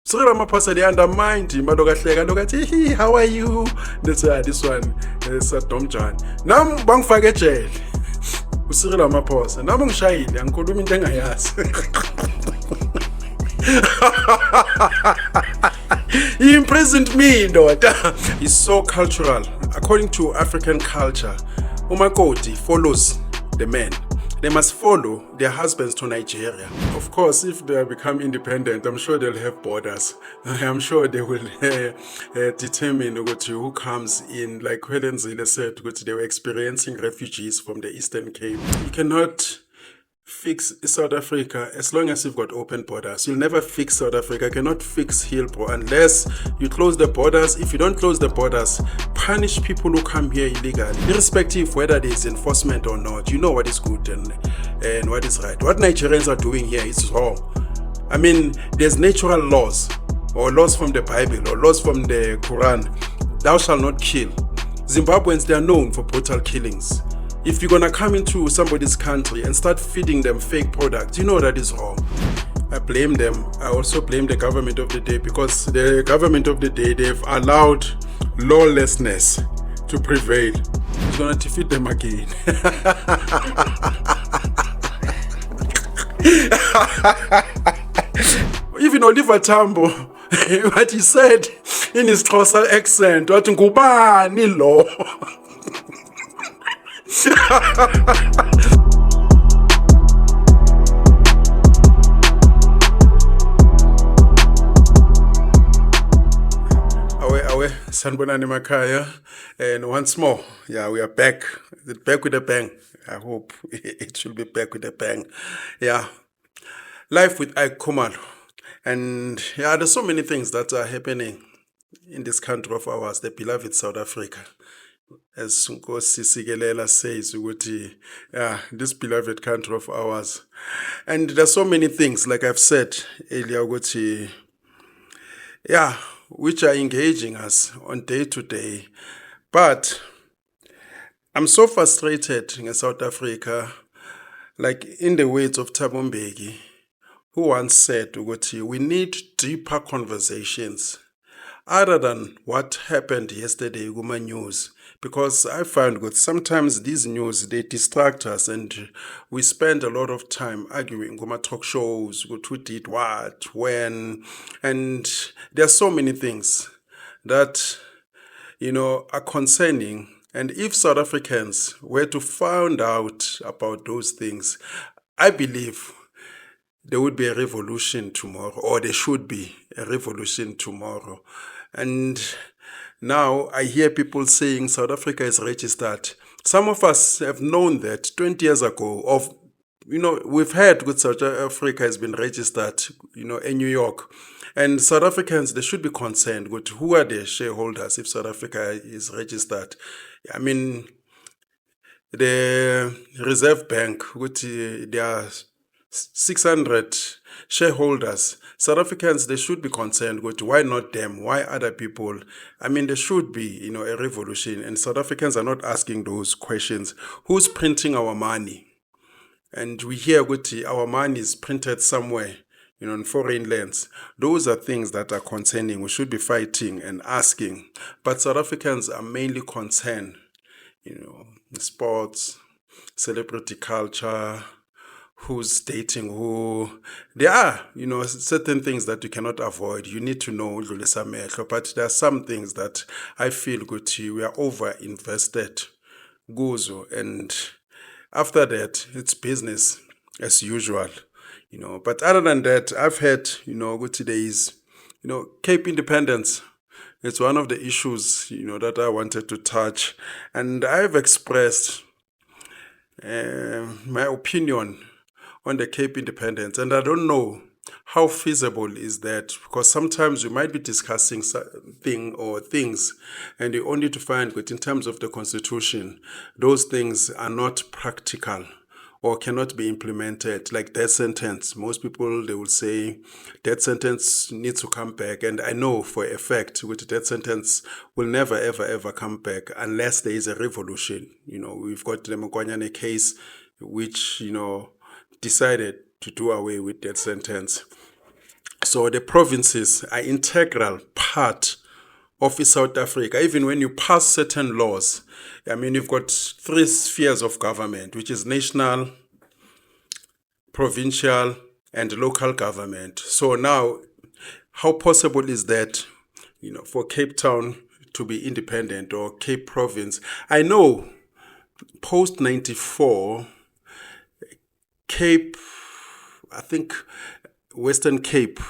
Cyril Ramaphosa, they undermined him. Look at, hey, how are you? This one, it's a Tom John. Now, bang forget jail. Cyril Ramaphosa. Now, bang shahid. Angikhuluma into engayazi. He imprisoned me, daughter. It's so cultural. According to African culture, umakoti follows the men. They must follow their husbands to Nigeria. Of course, if they become independent, I'm sure they'll have borders. I'm sure they will determine who comes in. Like Helen Zille said, they were experiencing refugees from the Eastern Cape. You cannot fix South Africa as long as you've got open borders. You'll never fix South Africa. You cannot fix Hillbrow unless you close the borders. If you don't close the borders, punish people who come here illegally, irrespective whether there's enforcement or not. You know what is good and what is right. What Nigerians are doing here is wrong. I mean, there's natural laws, or laws from the Bible, or laws from the Quran. Thou shalt not kill. Zimbabweans, they are known for brutal killings. If you're gonna come into somebody's country and start feeding them fake products, you know that is wrong. I blame them. I also blame the government of the day, because the government of the day, they've allowed lawlessness to prevail. It's gonna defeat them again. Even Oliver Tambo, what he said in his Xhosa accent, what ngubani lo? Awe, sanibonani emakhaya, and once more, yeah, we are back with a bang. I hope it should be back with a bang. Yeah, life with Ike Khumalo, and yeah, there's so many things that are happening in this country of ours, the beloved South Africa. As Nkosi Sikelela says, this beloved country of ours. And there's so many things, like I've said earlier, which are engaging us on day to day. But I'm so frustrated in South Africa, like in the words of Thabo Mbeki, who once said, we need deeper conversations other than what happened yesterday in my news. Because I find that sometimes these news, they distract us, and we spend a lot of time arguing on talk shows, who did what, when, and there are so many things that, are concerning. And if South Africans were to find out about those things, I believe there would be a revolution tomorrow, or there should be a revolution tomorrow. And now I hear people saying South Africa is registered. Some of us have known that 20 years ago. We've heard that South Africa has been registered, in New York. And South Africans, they should be concerned with who are the shareholders if South Africa is registered. I mean, the Reserve Bank, there are 600 shareholders. South Africans, they should be concerned with why not them, why other people. I mean, there should be, a revolution, and South Africans are not asking those questions. Who's printing our money? And we hear our money is printed somewhere, in foreign lands. Those are things that are concerning. We should be fighting and asking. But South Africans are mainly concerned, sports, celebrity culture, who's dating who. There are, certain things that you cannot avoid. You need to know, but there are some things that I feel we are over-invested. Guzo, and after that, it's business as usual. But other than that, I've heard, there is, Cape Independence. It's one of the issues, that I wanted to touch. And I've expressed my opinion on the Cape Independence, and I don't know how feasible is that, because sometimes we might be discussing things, and you only to find that in terms of the Constitution, those things are not practical or cannot be implemented, like death sentence. Most people, they will say death sentence needs to come back, and I know for a fact with death sentence will never ever come back unless there is a revolution. We've got the Mkhwanazi case, which decided to do away with death sentence. So the provinces are integral part of South Africa. Even when you pass certain laws, I mean, you've got three spheres of government, which is national, provincial, and local government. So now, how possible is that, for Cape Town to be independent or Cape Province? I know post 94, Cape, I think Western Cape,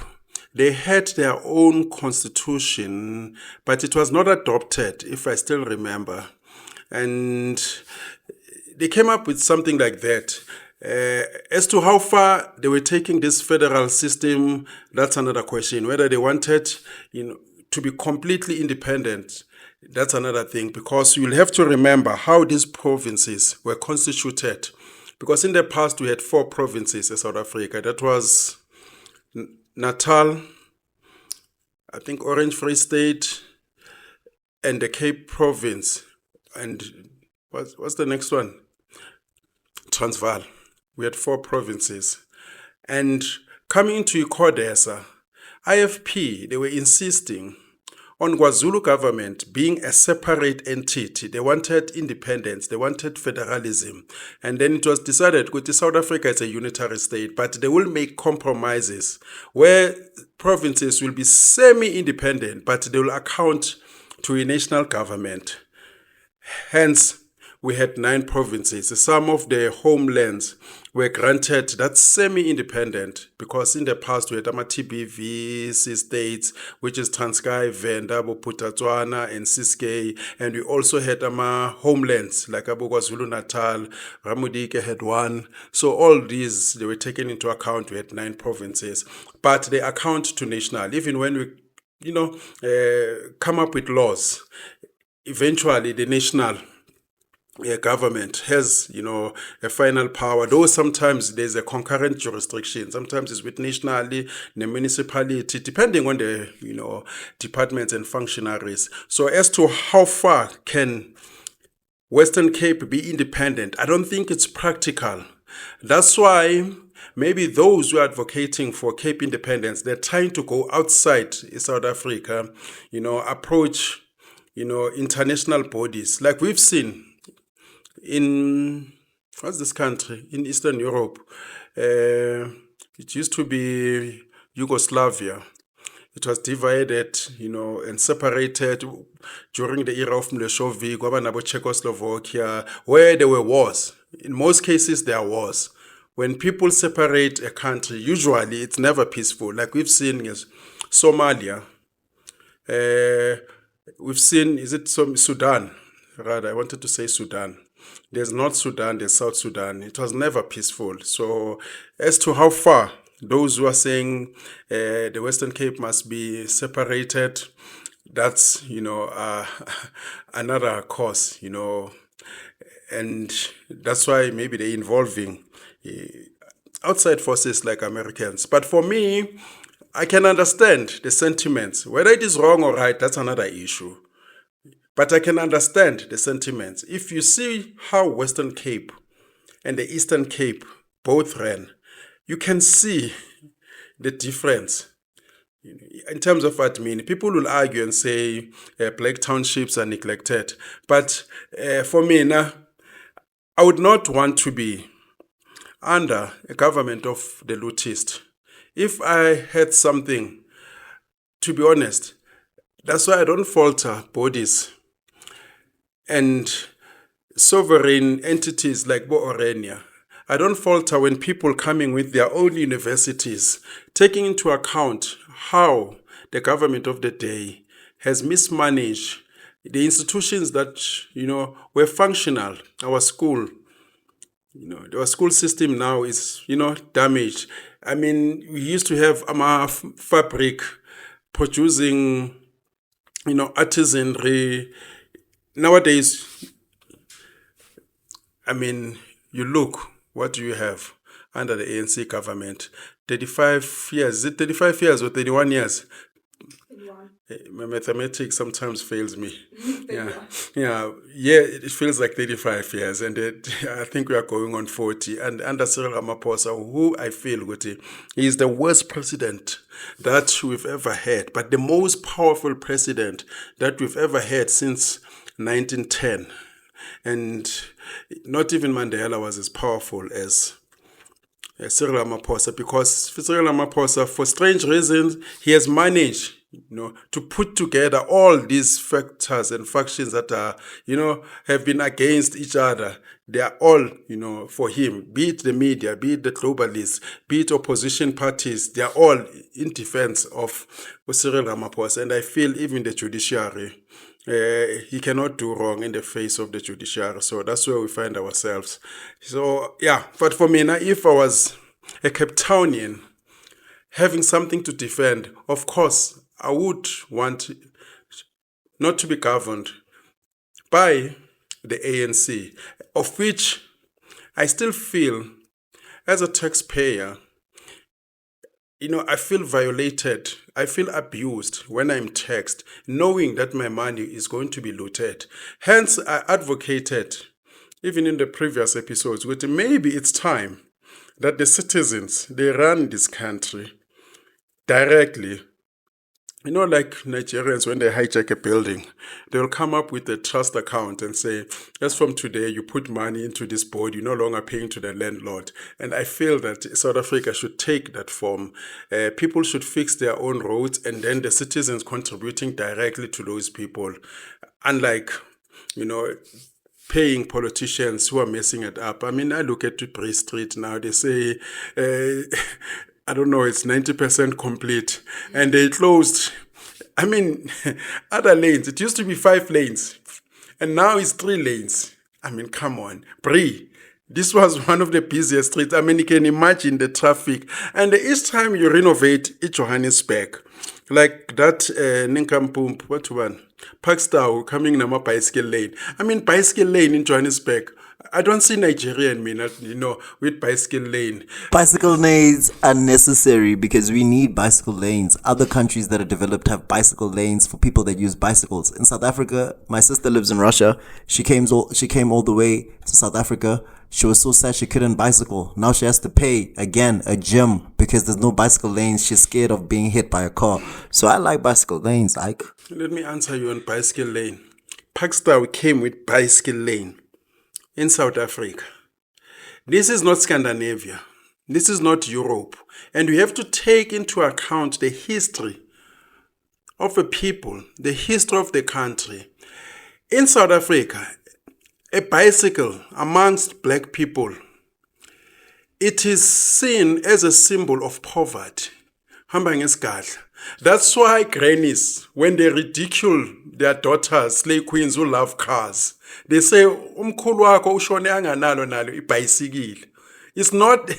they had their own constitution, but it was not adopted, if I still remember. And they came up with something like that. As to how far they were taking this federal system, that's another question. Whether they wanted, to be completely independent, that's another thing. Because you'll have to remember how these provinces were constituted. Because in the past we had 4 provinces in South Africa. That was Natal, I think Orange Free State, and the Cape Province. And what's the next one? Transvaal. We had 4 provinces. And coming into Ikodesa, IFP, they were insisting on KwaZulu government being a separate entity. They wanted independence, they wanted federalism. And then it was decided that South Africa is a unitary state, but they will make compromises where provinces will be semi-independent, but they will account to a national government. Hence, we had 9 provinces. Some of the homelands were granted that semi-independent because in the past we had TBV states, which is Transkei, Venda, Bophuthatswana, and Ciskei, and we also had homelands like KwaZulu Natal, Ramudike had 1. So all these, they were taken into account. We had 9 provinces, but they account to national. Even when we, come up with laws, eventually the national government has, a final power, though sometimes there's a concurrent jurisdiction. Sometimes it's with nationally, the municipality, depending on the, departments and functionaries. So as to how far can Western Cape be independent, I don't think it's practical. That's why maybe those who are advocating for Cape independence, they're trying to go outside South Africa, approach, international bodies. Like we've seen in, what's this country? In Eastern Europe. It used to be Yugoslavia. It was divided, and separated during the era of Milosevic, Czechoslovakia, where there were wars. In most cases, there are wars. When people separate a country, usually it's never peaceful. Like we've seen in Somalia. We've seen, is it Sudan? Rather, I wanted to say Sudan. There's North Sudan, there's South Sudan. It was never peaceful. So as to how far those who are saying the Western Cape must be separated, that's, another cause, and that's why maybe they're involving outside forces like Americans. But for me, I can understand the sentiments. Whether it is wrong or right, that's another issue. But I can understand the sentiments. If you see how Western Cape and the Eastern Cape both ran, you can see the difference in terms of admin. People will argue and say black townships are neglected. But for me, now, I would not want to be under a government of the lootist. If I had something, to be honest, that's why I don't falter bodies and sovereign entities like Bo Orenia. I don't falter when people coming with their own universities, taking into account how the government of the day has mismanaged the institutions that, were functional. Our school, our school system now is, damaged. I mean, we used to have fabric producing, artisanry. Nowadays, I mean, you look, what do you have under the ANC government? 35 years, is it 35 years or 31 years? My mathematics sometimes fails me. It feels like 35 years, and I think we are going on 40. And under Cyril Ramaphosa, who I feel he is the worst president that we've ever had, but the most powerful president that we've ever had since 1910. And not even Mandela was as powerful as Cyril Ramaphosa, because Cyril Ramaphosa, for strange reasons, he has managed, to put together all these factors and factions that are, have been against each other. They are all, for him, be it the media, be it the globalists, be it opposition parties, they are all in defense of Cyril Ramaphosa. And I feel even the judiciary, he cannot do wrong in the face of the judiciary. So that's where we find ourselves. So, but for me, now, if I was a Cape Townian having something to defend, of course, I would want not to be governed by the ANC, of which I still feel, as a taxpayer, I feel violated. I feel abused when I'm taxed, knowing that my money is going to be looted. Hence, I advocated, even in the previous episodes, that maybe it's time that the citizens, they run this country directly. Like Nigerians, when they hijack a building, they'll come up with a trust account and say, as from today, you put money into this board, you're no longer paying to the landlord. And I feel that South Africa should take that form. People should fix their own roads, and then the citizens contributing directly to those people. Unlike, paying politicians who are messing it up. I mean, I look at Bree Street now, they say, I don't know, it's 90% complete. And they closed, other lanes. It used to be 5 lanes. And now it's 3 lanes. Come on. Bree, this was one of the busiest streets. You can imagine the traffic. And each time you renovate Johannesburg, like that Ninkampump, what one? Parkstar coming in a bicycle lane. Bicycle lane in Johannesburg. I don't see Nigerian with bicycle lane. Bicycle lanes are necessary because we need bicycle lanes. Other countries that are developed have bicycle lanes for people that use bicycles. In South Africa, my sister lives in Russia. She came all the way to South Africa. She was so sad she couldn't bicycle. Now she has to pay, again, a gym because there's no bicycle lanes. She's scared of being hit by a car. So I like bicycle lanes, Ike. Let me answer you on bicycle lane. Parkstar came with bicycle lane in South Africa. This is not Scandinavia. This is not Europe. And we have to take into account the history of a people, the history of the country. In South Africa, a bicycle amongst black people, it is seen as a symbol of poverty. That's why grannies, when they ridicule their daughters, slave queens who love cars, they say, umkhulu wakho ushone anganalo nalo ibhayisikile. It's not,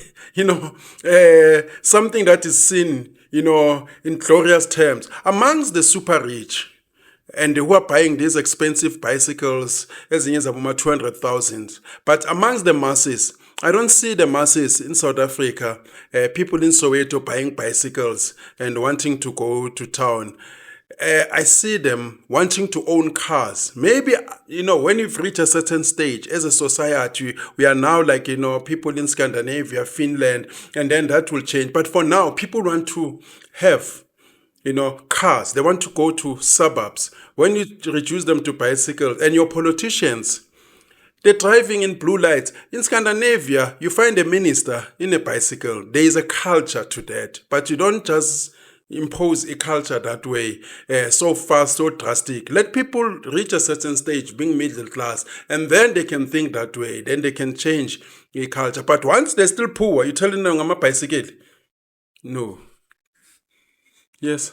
something that is seen, in glorious terms. Amongst the super rich, and who are buying these expensive bicycles, as in about 200,000. But amongst the masses, I don't see the masses in South Africa, people in Soweto buying bicycles and wanting to go to town. I see them wanting to own cars. Maybe, when we've reached a certain stage as a society, we are now like, people in Scandinavia, Finland, and then that will change. But for now, people want to have, cars. They want to go to suburbs. When you reduce them to bicycles, and your politicians, they're driving in blue lights. In Scandinavia, you find a minister in a bicycle. There is a culture to that. But you don't just impose a culture that way, so fast, so drastic. Let people reach a certain stage, being middle class, and then they can think that way. Then they can change a culture. But once they're still poor, you're telling them I'm a bicycle. No. Yes.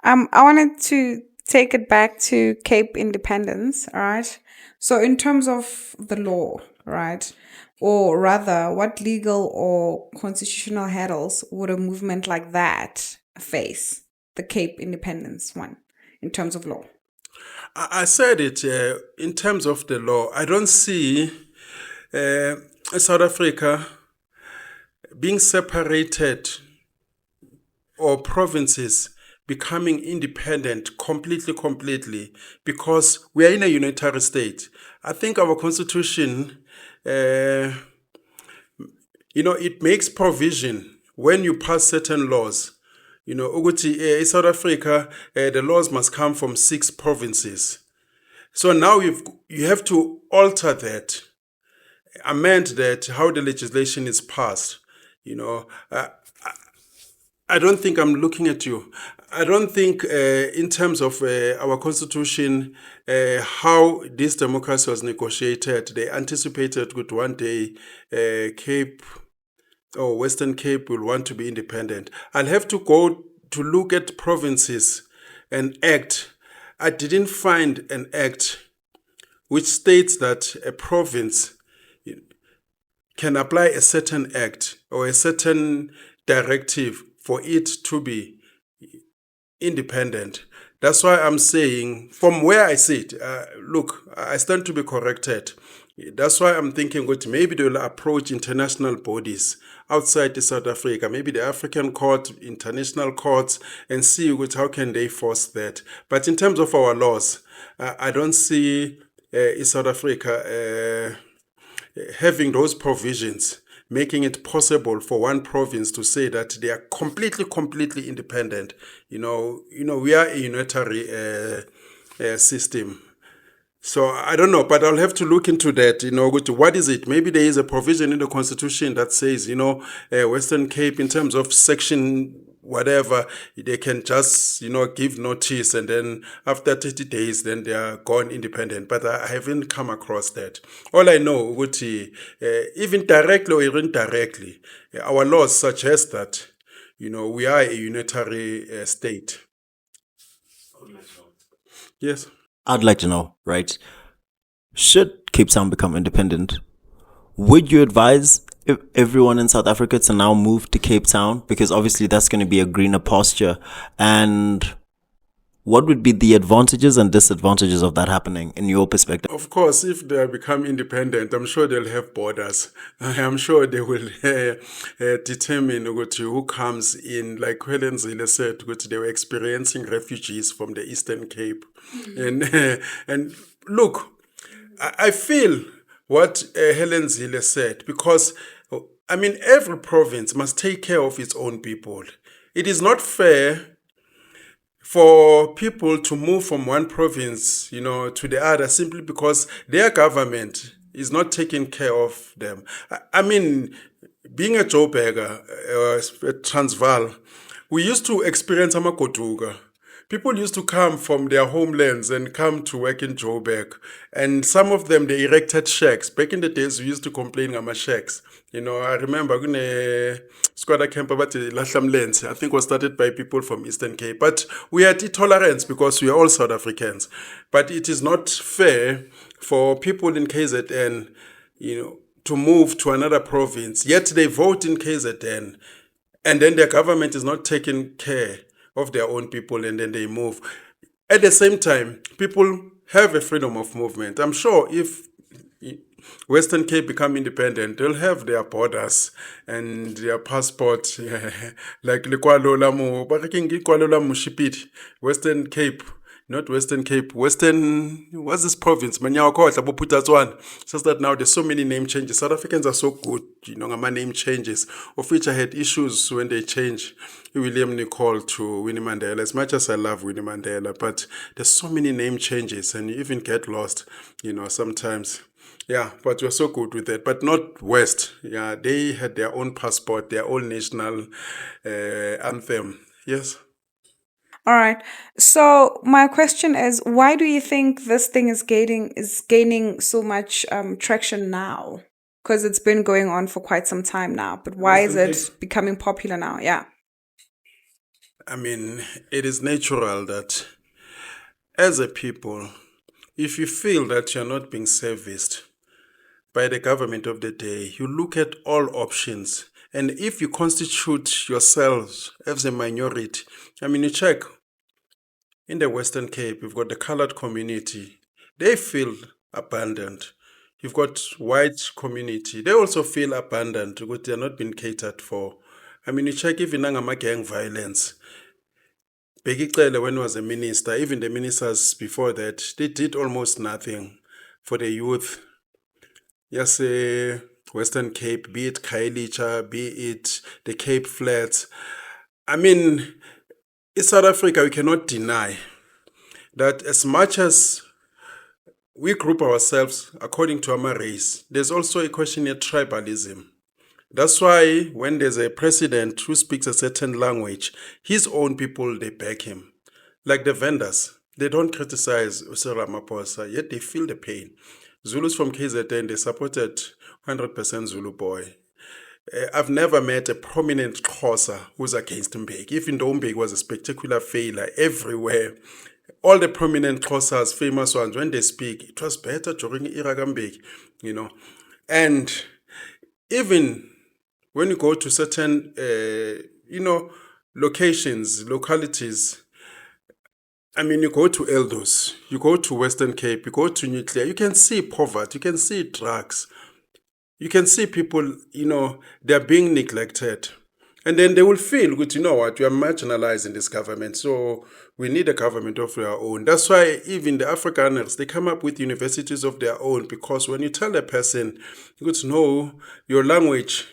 I wanted to take it back to Cape Independence, all right? So in terms of the law, right? Or rather, what legal or constitutional hurdles would a movement like that face, the Cape Independence one, in terms of law? I said it, in terms of the law, I don't see South Africa being separated or provinces becoming independent completely, because we are in a unitary state. I think our constitution, it makes provision when you pass certain laws. Ukuthi in South Africa, the laws must come from 6 provinces. So now you have to alter that, amend that, how the legislation is passed. I don't think I'm looking at you. I don't think in terms of our constitution, how this democracy was negotiated, they anticipated that one day Cape or Western Cape will want to be independent. I'll have to go to look at provinces and act. I didn't find an act which states that a province can apply a certain act or a certain directive for it to be independent. That's why I'm saying, from where I sit, look, I stand to be corrected. That's why I'm thinking that maybe they will approach international bodies outside South Africa, maybe the African court, international courts, and see how can they force that. But in terms of our laws, I don't see South Africa having those provisions, making it possible for one province to say that they are completely independent. We are a unitary system. So I don't know, but I'll have to look into that, what is it? Maybe there is a provision in the constitution that says, Western Cape, in terms of section whatever, they can just, give notice, and then after 30 days, then they are gone independent. But I haven't come across that. All I know, even directly or indirectly, our laws suggest that, we are a unitary state. Yes. I'd like to know, right? Should Cape Town become independent, would you advise everyone in South Africa to now move to Cape Town? Because obviously that's going to be a greener pasture. And what would be the advantages and disadvantages of that happening in your perspective? Of course, if they become independent, I'm sure they'll have borders. I'm sure they will determine who comes in. Like Helen Zille said, they were experiencing refugees from the Eastern Cape. And look, I feel what Helen Zille said, because, every province must take care of its own people. It is not fair for people to move from one province, to the other, simply because their government is not taking care of them. Being a Joburger, Transvaal, we used to experience amagoduga. People used to come from their homelands and come to work in Joburg. And some of them, they erected shacks. Back in the days, we used to complain about shacks. I remember squatter camp about Lahlamlens, I think was started by people from Eastern Cape. But we had intolerance because we are all South Africans. But it is not fair for people in KZN, to move to another province. Yet they vote in KZN. And then their government is not taking care of their own people, and then they move. At the same time, people have a freedom of movement. I'm sure if Western Cape become independent, they'll have their borders and their passport, like Likwalo Lamu, Western Cape. Not Western Cape, Western, what's this province? It's just that now there's so many name changes. South Africans are so good, my name changes, of which I had issues when they changed William Nicole to Winnie Mandela. As much as I love Winnie Mandela, but there's so many name changes and you even get lost, sometimes. Yeah, but we're so good with that. But not West. Yeah, they had their own passport, their own national anthem. Yes. All right. So my question is, why do you think this thing is gaining so much traction now? Because it's been going on for quite some time now. But why is it becoming popular now? Yeah. It is natural that as a people, if you feel that you're not being serviced by the government of the day, you look at all options. And if you constitute yourselves as a minority, you check in the Western Cape, you've got the colored community. They feel abandoned. You've got white community. They also feel abandoned because they're not being catered for. You check even gang violence. Bheki Cele, when he was a minister, even the ministers before that, they did almost nothing for the youth. Yes, Western Cape, be it Khayelitsha, be it the Cape Flats. I mean, in South Africa, we cannot deny that as much as we group ourselves according to our race, there's also a question of tribalism. That's why when there's a president who speaks a certain language, his own people, they back him. Like the vendors, they don't criticize Cyril Ramaphosa, yet they feel the pain. Zulus from KZN, they supported 100% Zulu boy. I've never met a prominent Xhosa who's against Mbeki, even though Mbeki was a spectacular failure everywhere. All the prominent Xhosas, famous ones, when they speak, it was better during Ira Mbeki, And even when you go to certain, locations, localities, I mean, you go to Eldos, you go to Western Cape, you go to Nuclear, you can see poverty, you can see drugs, you can see people, they're being neglected. And then they will feel, good, you know what, we are marginalized in this government, so we need a government of our own. That's why even the Afrikaners, they come up with universities of their own, because when you tell a person, good, no, your language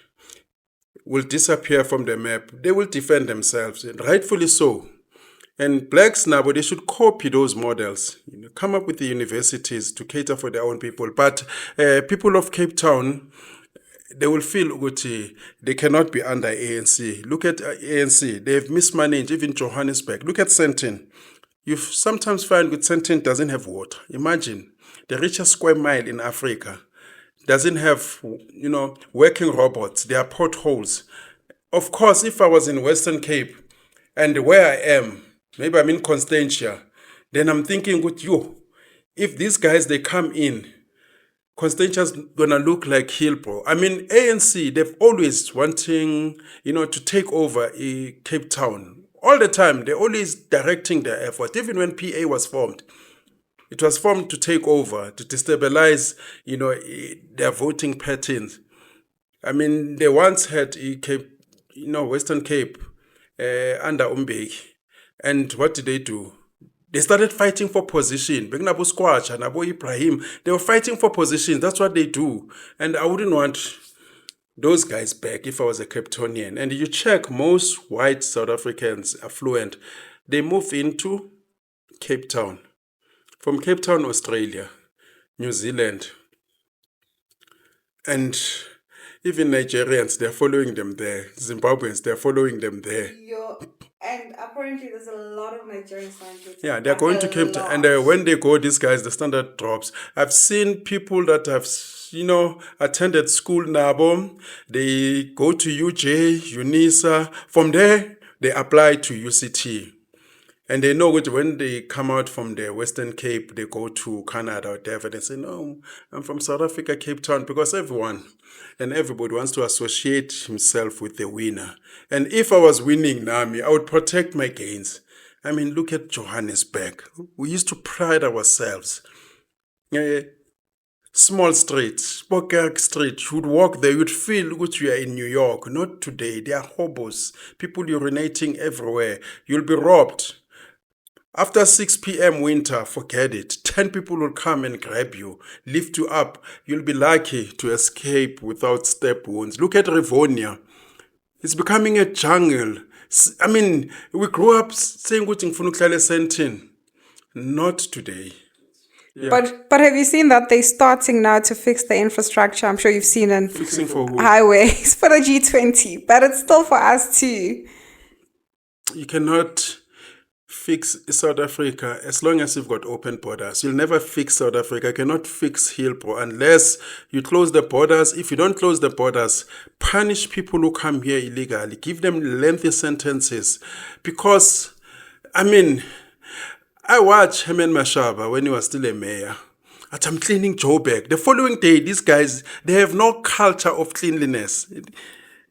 will disappear from the map, they will defend themselves, and rightfully so. And blacks now, they should copy those models, come up with the universities to cater for their own people. But people of Cape Town, they will feel they cannot be under ANC. Look at ANC, they've mismanaged even Johannesburg. Look at Sandton. You sometimes find that Sandton doesn't have water. Imagine, the richest square mile in Africa doesn't have, working robots. There are potholes. Of course, if I was in Western Cape and where I am, maybe I'm in Constantia, then I'm thinking, if these guys, they come in, Constantia's gonna look like Hillbrow. I mean, ANC, they've always wanting, to take over Cape Town. All the time, they're always directing their effort. Even when PA was formed, it was formed to take over, to destabilize, their voting patterns. I mean, they once had Western Cape under Mbeki. And what did they do? They started fighting for position. Begnabo Squatch and Abo Ibrahim, they were fighting for position. That's what they do. And I wouldn't want those guys back if I was a Capetonian. And you check, most white South Africans, affluent, they move into Cape Town. From Cape Town, Australia, New Zealand, and even Nigerians, they're following them there. Zimbabweans, they're following them there. And apparently there's a lot of Nigerian scientists. Yeah, they're going to Cape Town. And when they go, these guys, the standard drops. I've seen people that have, attended school Nabo. They go to UJ, UNISA. From there, they apply to UCT. And they know when they come out from the Western Cape, they go to Canada or Devon and say, no, I'm from South Africa, Cape Town, because everybody wants to associate himself with the winner. And if I was winning NAMI, I would protect my gains. I mean, look at Johannesburg. We used to pride ourselves. Small street, Spokerk Street, you would walk there, you'd feel you are in New York. Not today. There are hobos, people urinating everywhere. You'll be robbed. After 6 p.m. winter, forget it. 10 people will come and grab you, lift you up. You'll be lucky to escape without step wounds. Look at Rivonia. It's becoming a jungle. I mean, we grew up saying Sandton. Not today. Yeah. But have you seen that they're starting now to fix the infrastructure? I'm sure you've seen in Fixing for who? Highways for the G20, but it's still for us too. You cannot fix South Africa as long as you've got open borders. You'll never fix South Africa. You cannot fix Hillbrow unless you close the borders. If you don't close the borders, punish people who come here illegally. Give them lengthy sentences. Because, I mean, I watched Herman Mashaba when he was still a mayor. I'm cleaning Joburg. The following day, these guys, they have no culture of cleanliness.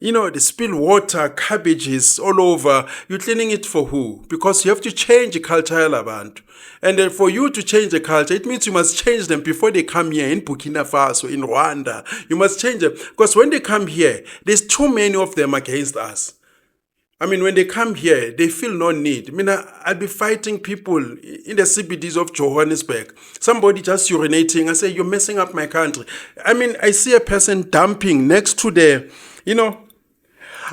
They spill water, cabbages all over. You're cleaning it for who? Because you have to change the culture, Abantu. And for you to change the culture, it means you must change them before they come here in Burkina Faso, in Rwanda. You must change them. Because when they come here, there's too many of them against us. I mean, when they come here, they feel no need. I mean, I'll be fighting people in the CBDs of Johannesburg. Somebody just urinating. I say, you're messing up my country. I mean, I see a person dumping next to the,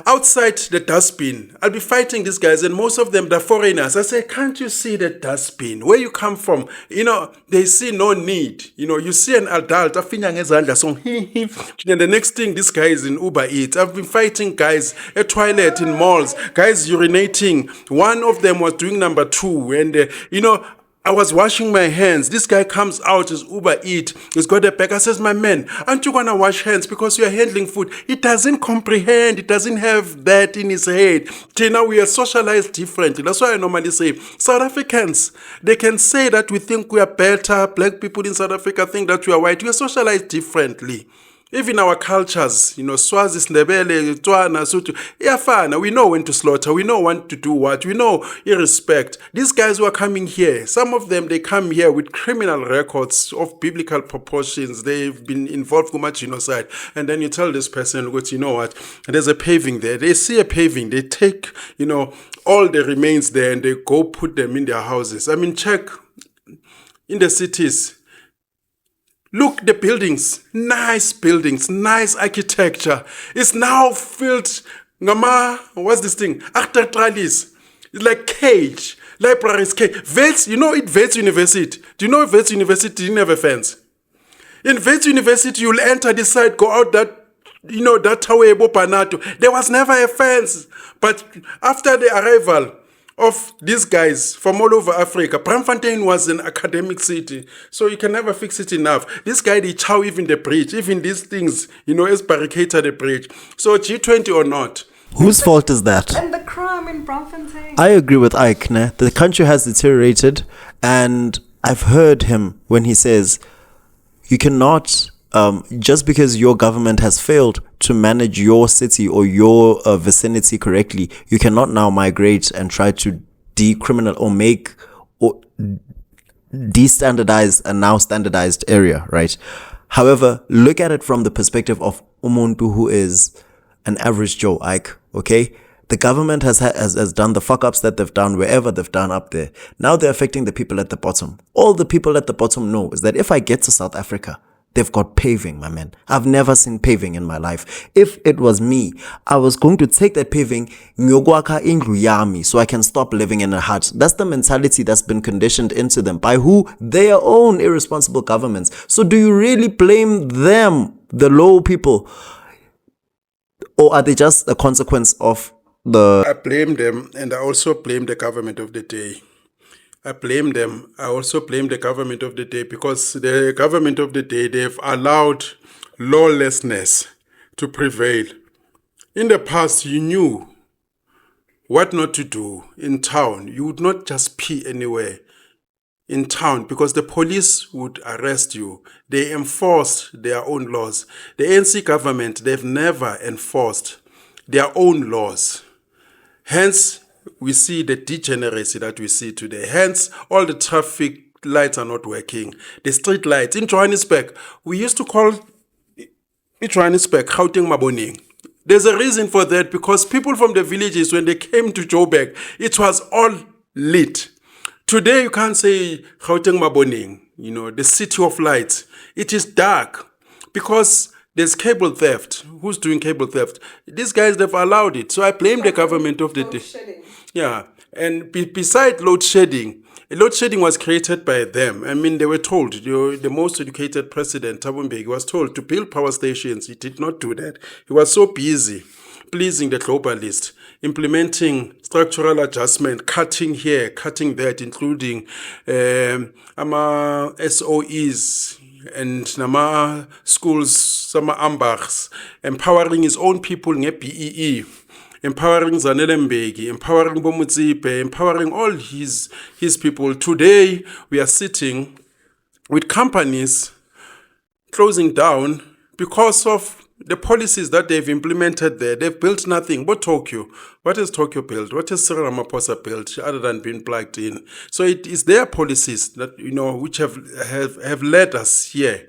outside the dustbin. I'll be fighting these guys, and most of them, they're foreigners. I say, can't you see the dustbin? Where you come from? They see no need. You see an adult, and the next thing, this guy is in Uber Eats. I've been fighting guys at toilet in malls, guys urinating. One of them was doing number 2, and I was washing my hands. This guy comes out, his Uber Eat. He's got a bag. I says, my man, aren't you going to wash hands because you're handling food? He doesn't comprehend. He doesn't have that in his head. Now we are socialized differently. That's why I normally say, South Africans, they can say that we think we are better. Black people in South Africa think that we are white. We are socialized differently. Even our cultures, Swazi, Ndebele, Tswana, Sotho, iyafana. We know when to slaughter. We know when to do what. We know irrespect. These guys who are coming here, some of them, they come here with criminal records of biblical proportions. They've been involved with much genocide. And then you tell this person, which, you know what, there's a paving there. They see a paving. They take, all the remains there and they go put them in their houses. I mean, check in the cities. Look, the buildings, nice architecture. It's now filled, what's this thing? Architecturalis. It's like cage, libraries, cage. Wits, Wits University. Do you know Wits University didn't have a fence? In Wits University, you'll enter this side, go out that way, Bopanato. There was never a fence. But after the arrival of these guys from all over Africa, Braamfontein was an academic city, so you can never fix it enough. This guy, they chow even the bridge, even these things, as barricaded the bridge. So G20 or not. Whose fault is that? And the crime in Braamfontein. I agree with Ike. The country has deteriorated, and I've heard him when he says, you cannot, just because your government has failed to manage your city or your vicinity correctly, you cannot now migrate and try to decriminal or make or destandardize a now standardized area, right? However, look at it from the perspective of umuntu who is an average Joe, Ike, okay? The government has done the fuck-ups that they've done wherever they've done up there. Now they're affecting the people at the bottom. All the people at the bottom know is that if I get to South Africa, they've got paving, my man. I've never seen paving in my life. If it was me, I was going to take that paving, ngiyogwakha indlu yami, so I can stop living in a hut. That's the mentality that's been conditioned into them. By who? Their own irresponsible governments. So do you really blame them, the low people? Or are they just a consequence of I blame them, and I also blame the government of the day. I blame them. I also blame the government of the day because the government of the day, they've allowed lawlessness to prevail. In the past, you knew what not to do in town. You would not just pee anywhere in town because the police would arrest you. They enforced their own laws. The ANC government, they've never enforced their own laws. Hence, we see the degeneracy that we see today. Hence, all the traffic lights are not working. The street lights. In Johannesburg, we used to call Johannesburg Gauteng Maboning. There's a reason for that because people from the villages, when they came to Joburg, it was all lit. Today, you can't say Gauteng Maboning, the city of lights. It is dark because there's cable theft. Who's doing cable theft? These guys, they've allowed it. So I blame the government of the day. Yeah. And beside load shedding was created by them. I mean, they were told, the most educated president, Thabo Mbeki, was told to build power stations. He did not do that. He was so busy pleasing the globalist, implementing structural adjustment, cutting here, cutting that, including SOEs, and nama schools, some ambachs, empowering his own people nge-BEE, empowering Zanele Mbeki, empowering Bomutsipe, empowering all his people. Today, we are sitting with companies closing down because of the policies that they've implemented there. They've built nothing but Tokyo. What has Tokyo built? What has Cyril Ramaphosa built other than being plugged in? So it is their policies that, which have led us here.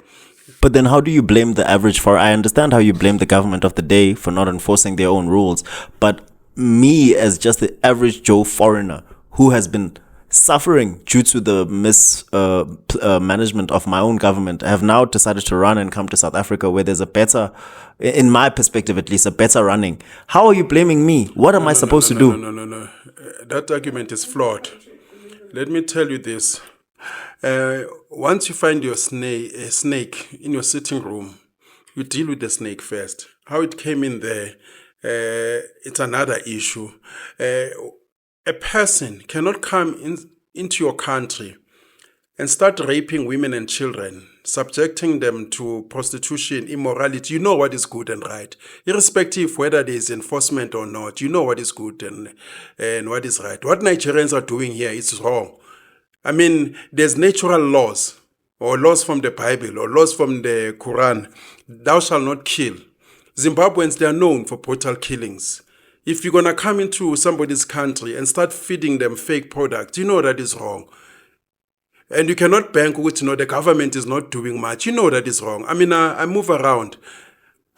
But then how do you blame the average for? I understand how you blame the government of the day for not enforcing their own rules, but me as just the average Joe foreigner who has been suffering due to the mismanagement of my own government, have now decided to run and come to South Africa where there's a better, in my perspective at least, a better running. How are you blaming me? What am I supposed to do? No. That argument is flawed. Let me tell you this. Once you find your snake in your sitting room, you deal with the snake first. How it came in there, it's another issue. A person cannot come into your country and start raping women and children, subjecting them to prostitution, immorality. You know what is good and right. Irrespective whether there is enforcement or not, you know what is good and what is right. What Nigerians are doing here is wrong. I mean, there's natural laws, or laws from the Bible, or laws from the Quran. Thou shalt not kill. Zimbabweans, they are known for brutal killings. If you're going to come into somebody's country and start feeding them fake products, you know that is wrong. And you cannot bank with, the government is not doing much. You know that is wrong. I mean, I move around.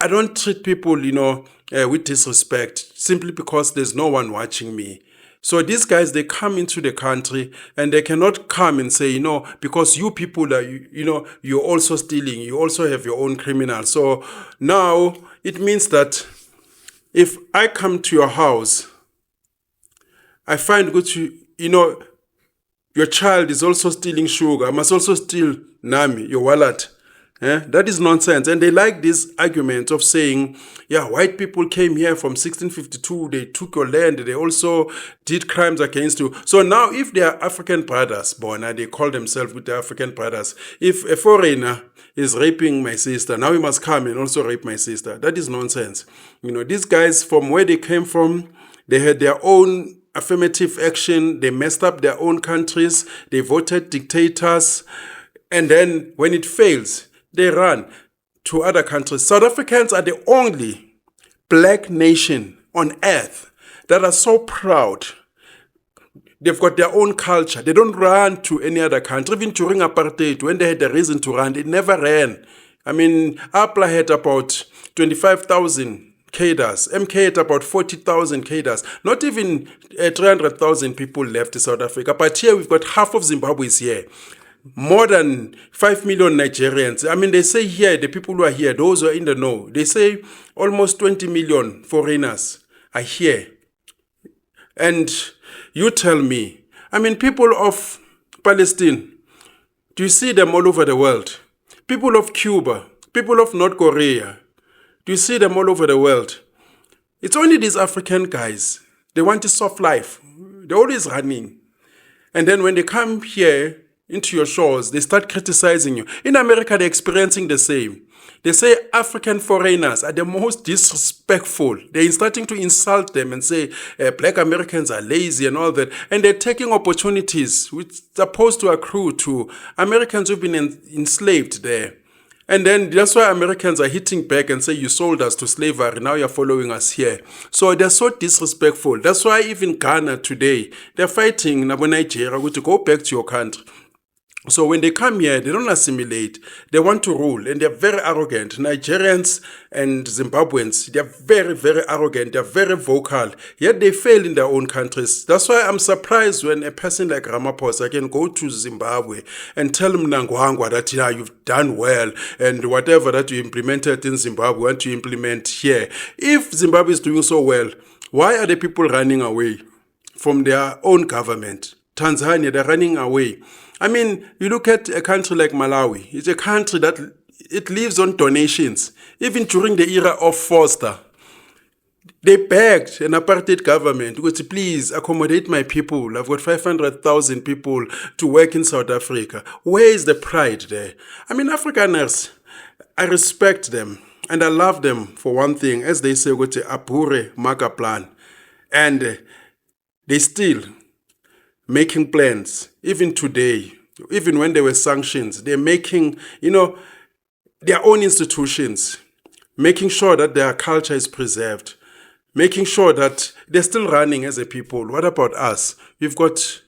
I don't treat people, with disrespect simply because there's no one watching me. So these guys, they come into the country and they cannot come and say, because you people are, you're also stealing. You also have your own criminals. So now it means that if I come to your house, I find your child is also stealing sugar. I must also steal Nami, your wallet. That is nonsense. And they like this argument of saying, white people came here from 1652. They took your land. They also did crimes against you. So now if they are African brothers, they call themselves with the African brothers. If a foreigner is raping my sister, now he must come and also rape my sister. That is nonsense. These guys, from where they came from, they had their own affirmative action. They messed up their own countries. They voted dictators. And then when it fails, they run to other countries. South Africans are the only black nation on earth that are so proud. They've got their own culture. They don't run to any other country. Even during apartheid, when they had a reason to run, they never ran. I mean, APLA had about 25,000 cadres. MK had about 40,000 cadres. Not even 300,000 people left South Africa. But here we've got half of Zimbabwe is here. More than 5 million Nigerians. I mean, they say here, the people who are here, those who are in the know, they say almost 20 million foreigners are here. And you tell me, I mean, people of Palestine, do you see them all over the world? People of Cuba, people of North Korea, do you see them all over the world? It's only these African guys. They want a soft life. They're always running. And then when they come here, into your shores, they start criticizing you. In America, they're experiencing the same. They say African foreigners are the most disrespectful. They're starting to insult them and say black Americans are lazy and all that. And they're taking opportunities which are supposed to accrue to Americans who've been enslaved there. And then that's why Americans are hitting back and say, you sold us to slavery, now you're following us here. So they're so disrespectful. That's why even Ghana today, they're fighting Nigeria to go back to your country. So when they come here, they don't assimilate. They want to rule, and they're very arrogant. Nigerians and Zimbabweans, they're very, very arrogant. They're very vocal. Yet they fail in their own countries. That's why I'm surprised when a person like Ramaphosa can go to Zimbabwe and tell Mnangagwa that you've done well, and whatever that you implemented in Zimbabwe, want to implement here. If Zimbabwe is doing so well, why are the people running away from their own government? Tanzania, they're running away. I mean, you look at a country like Malawi. It's a country that it lives on donations. Even during the era of Foster, they begged an apartheid government to please accommodate my people. I've got 500,000 people to work in South Africa. Where is the pride there? I mean, Afrikaners, I respect them and I love them for one thing. As they say, apure maka plan. And they still making plans, even today, even when there were sanctions, they're making, their own institutions, making sure that their culture is preserved, making sure that they're still running as a people. What about us? We've got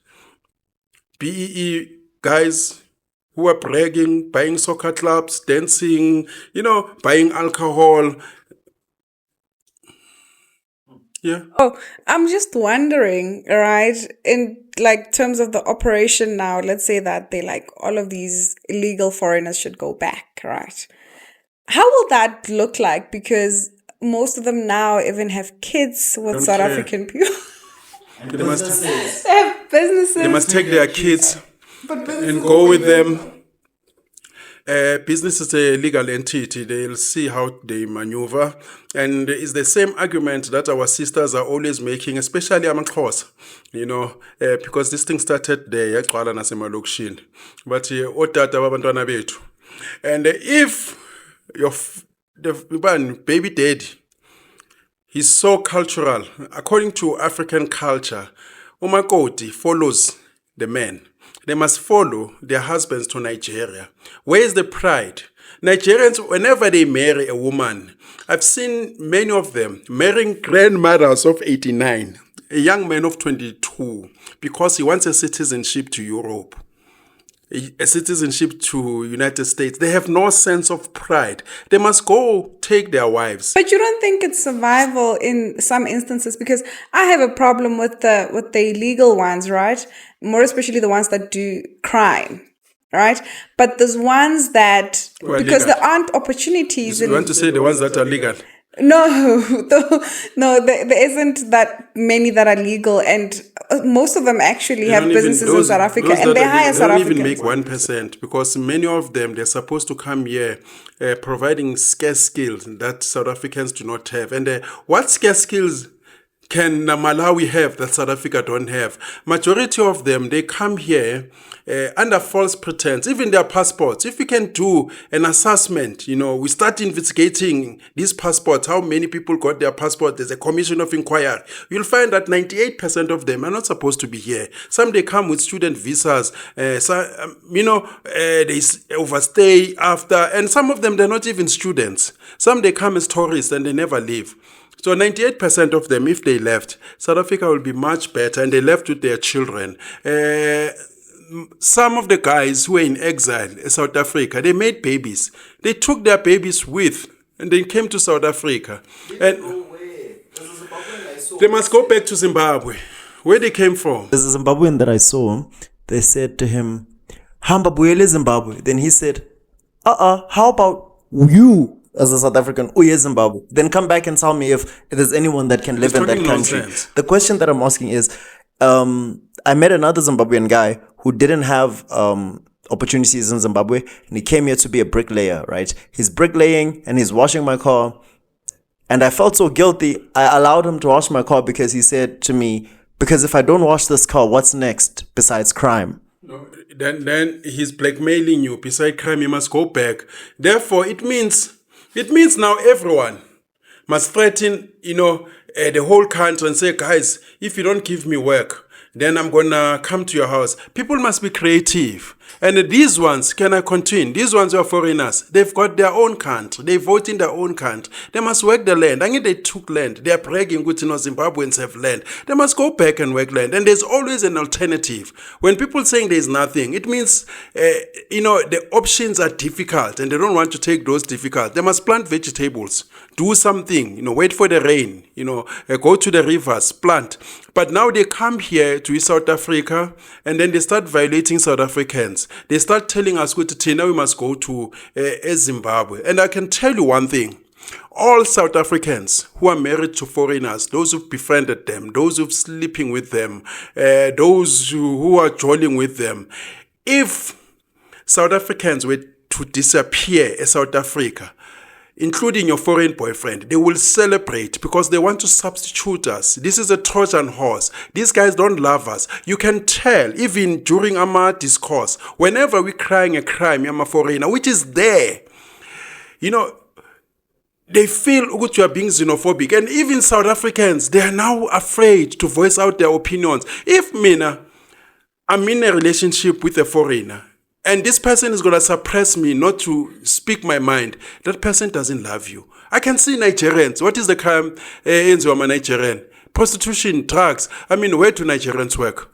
BEE guys who are bragging, buying soccer clubs, dancing, buying alcohol. Yeah. Oh, I'm just wondering, right? In like terms of the operation now, let's say that they like all of these illegal foreigners should go back, right? How will that look like? Because most of them now even have kids with Don't South care. African people. They must, They have businesses. they must take their kids but and go with them. Business is a legal entity. They'll see how they maneuver. And it's the same argument that our sisters are always making, especially Mkhwanazi, because this thing started there, but otata babantwana bethu. And if the baby daddy, he's so cultural. According to African culture, umakoti follows the men. They must follow their husbands to Nigeria. Where is the pride? Nigerians, whenever they marry a woman, I've seen many of them marrying grandmothers of 89, a young man of 22, because he wants a citizenship to Europe, a citizenship to United States. They have no sense of pride. They must go take their wives. But you don't think it's survival in some instances? Because I have a problem with the illegal ones, right? More especially the ones that do crime, right? But there's ones that because legal. there aren't opportunities. You want to say the ones that are legal? No, there isn't that many that are legal, and most of them actually have businesses in South Africa, and they hire South Africans. Africans. They don't even make 1%, because many of them, they're supposed to come here providing scarce skills that South Africans do not have. And what scarce skills can Malawi have that South Africa don't have? Majority of them, they come here under false pretense, even their passports. If we can do an assessment, we start investigating these passports, how many people got their passport, there's a commission of inquiry, you'll find that 98% of them are not supposed to be here. Some, they come with student visas, they overstay after, and some of them, they're not even students. Some, they come as tourists and they never leave. So 98% of them, if they left, South Africa will be much better, and they left with their children. Some of the guys who were in exile in South Africa, they made babies. They took their babies with, and they came to South Africa. And they must go back to Zimbabwe, where they came from. There's a Zimbabwean that I saw. They said to him, "Hamba buyele Zimbabwe." Then he said, how about you as a South African, uye Zimbabwe? Then come back and tell me if there's anyone that can live in that country. Nonsense. The question that I'm asking is, I met another Zimbabwean guy who didn't have opportunities in Zimbabwe, and he came here to be a bricklayer, right? He's bricklaying and he's washing my car. And I felt so guilty. I allowed him to wash my car because he said to me, because if I don't wash this car, what's next besides crime? No, then he's blackmailing you. Besides crime, you must go back. Therefore, it means now everyone must threaten, the whole country and say, guys, if you don't give me work, then I'm going to come to your house. People must be creative. And these ones, can I continue? These ones who are foreigners. They've got their own country. They vote in their own country. They must work the land. I mean, they took land. They are bragging, Zimbabweans have land. They must go back and work land. And there's always an alternative. When people saying there's nothing, it means, the options are difficult and they don't want to take those difficult. They must plant vegetables. Do something, wait for the rain, go to the rivers, plant. But now they come here to South Africa and then they start violating South Africans. They start telling us, now we must go to Zimbabwe. And I can tell you one thing. All South Africans who are married to foreigners, those who've befriended them, those who've sleeping with them, those who are joining with them, if South Africans were to disappear in South Africa, including your foreign boyfriend, they will celebrate because they want to substitute us. This is a Trojan horse. These guys don't love us. You can tell, even during our discourse, whenever we're crying a crime, I'm a foreigner, which is there, they feel you are being xenophobic. And even South Africans, they are now afraid to voice out their opinions. If I'm in a relationship with a foreigner, and this person is going to suppress me not to speak my mind, that person doesn't love you. I can see Nigerians. What is the crime in Nigerian? Prostitution, drugs. Where do Nigerians work?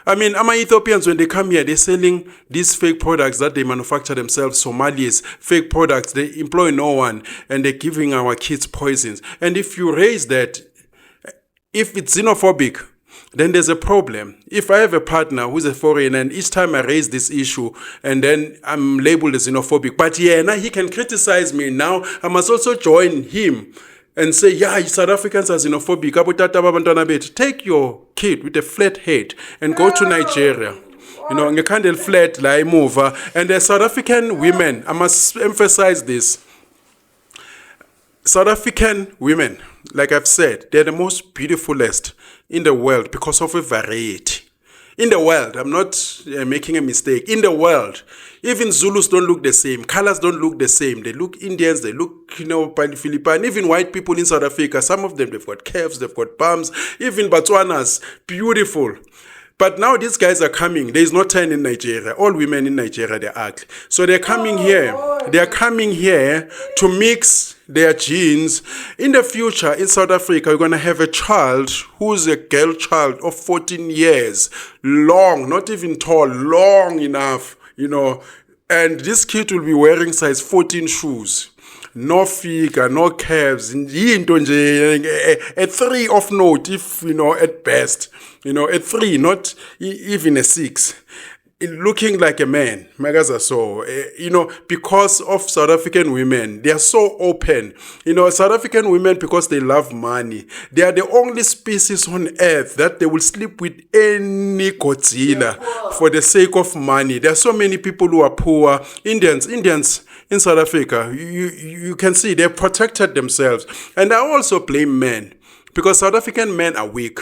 Ethiopians, when they come here, they're selling these fake products that they manufacture themselves, Somalis, fake products. They employ no one, and they're giving our kids poisons. And if you raise that, if it's xenophobic, then there's a problem. If I have a partner who's a foreigner and each time I raise this issue and then I'm labeled as xenophobic, but yeah, now he can criticize me. Now I must also join him and say, yeah, South Africans are xenophobic. Take your kid with a flat head and go to Nigeria. You know, ngekhandle flat la emuva. And the South African women, I must emphasize this. South African women, like I've said, they're the most beautifulest in the world because of a variety. In the world, I'm not making a mistake. In the world, even Zulus don't look the same. Colors don't look the same. They look Indians, they look, Philippine, even white people in South Africa. Some of them, they've got curves, they've got bumps. Even Botswanas, beautiful. But now these guys are coming. There is no turn in Nigeria. All women in Nigeria, they're ugly. So they're coming here. They're coming here to mix their genes. In the future, in South Africa, we're going to have a child who's a girl child of 14 years. Long, not even tall, long enough, And this kid will be wearing size 14 shoes. No figure, no calves. A 3 of note, if, at best. A 3, not even a 6. Looking like a man, because of South African women, they are so open. South African women, because they love money, they are the only species on earth that they will sleep with any Godzilla for the sake of money. There are so many people who are poor. Indians in South Africa, you can see they've protected themselves. And I also blame men, because South African men are weak.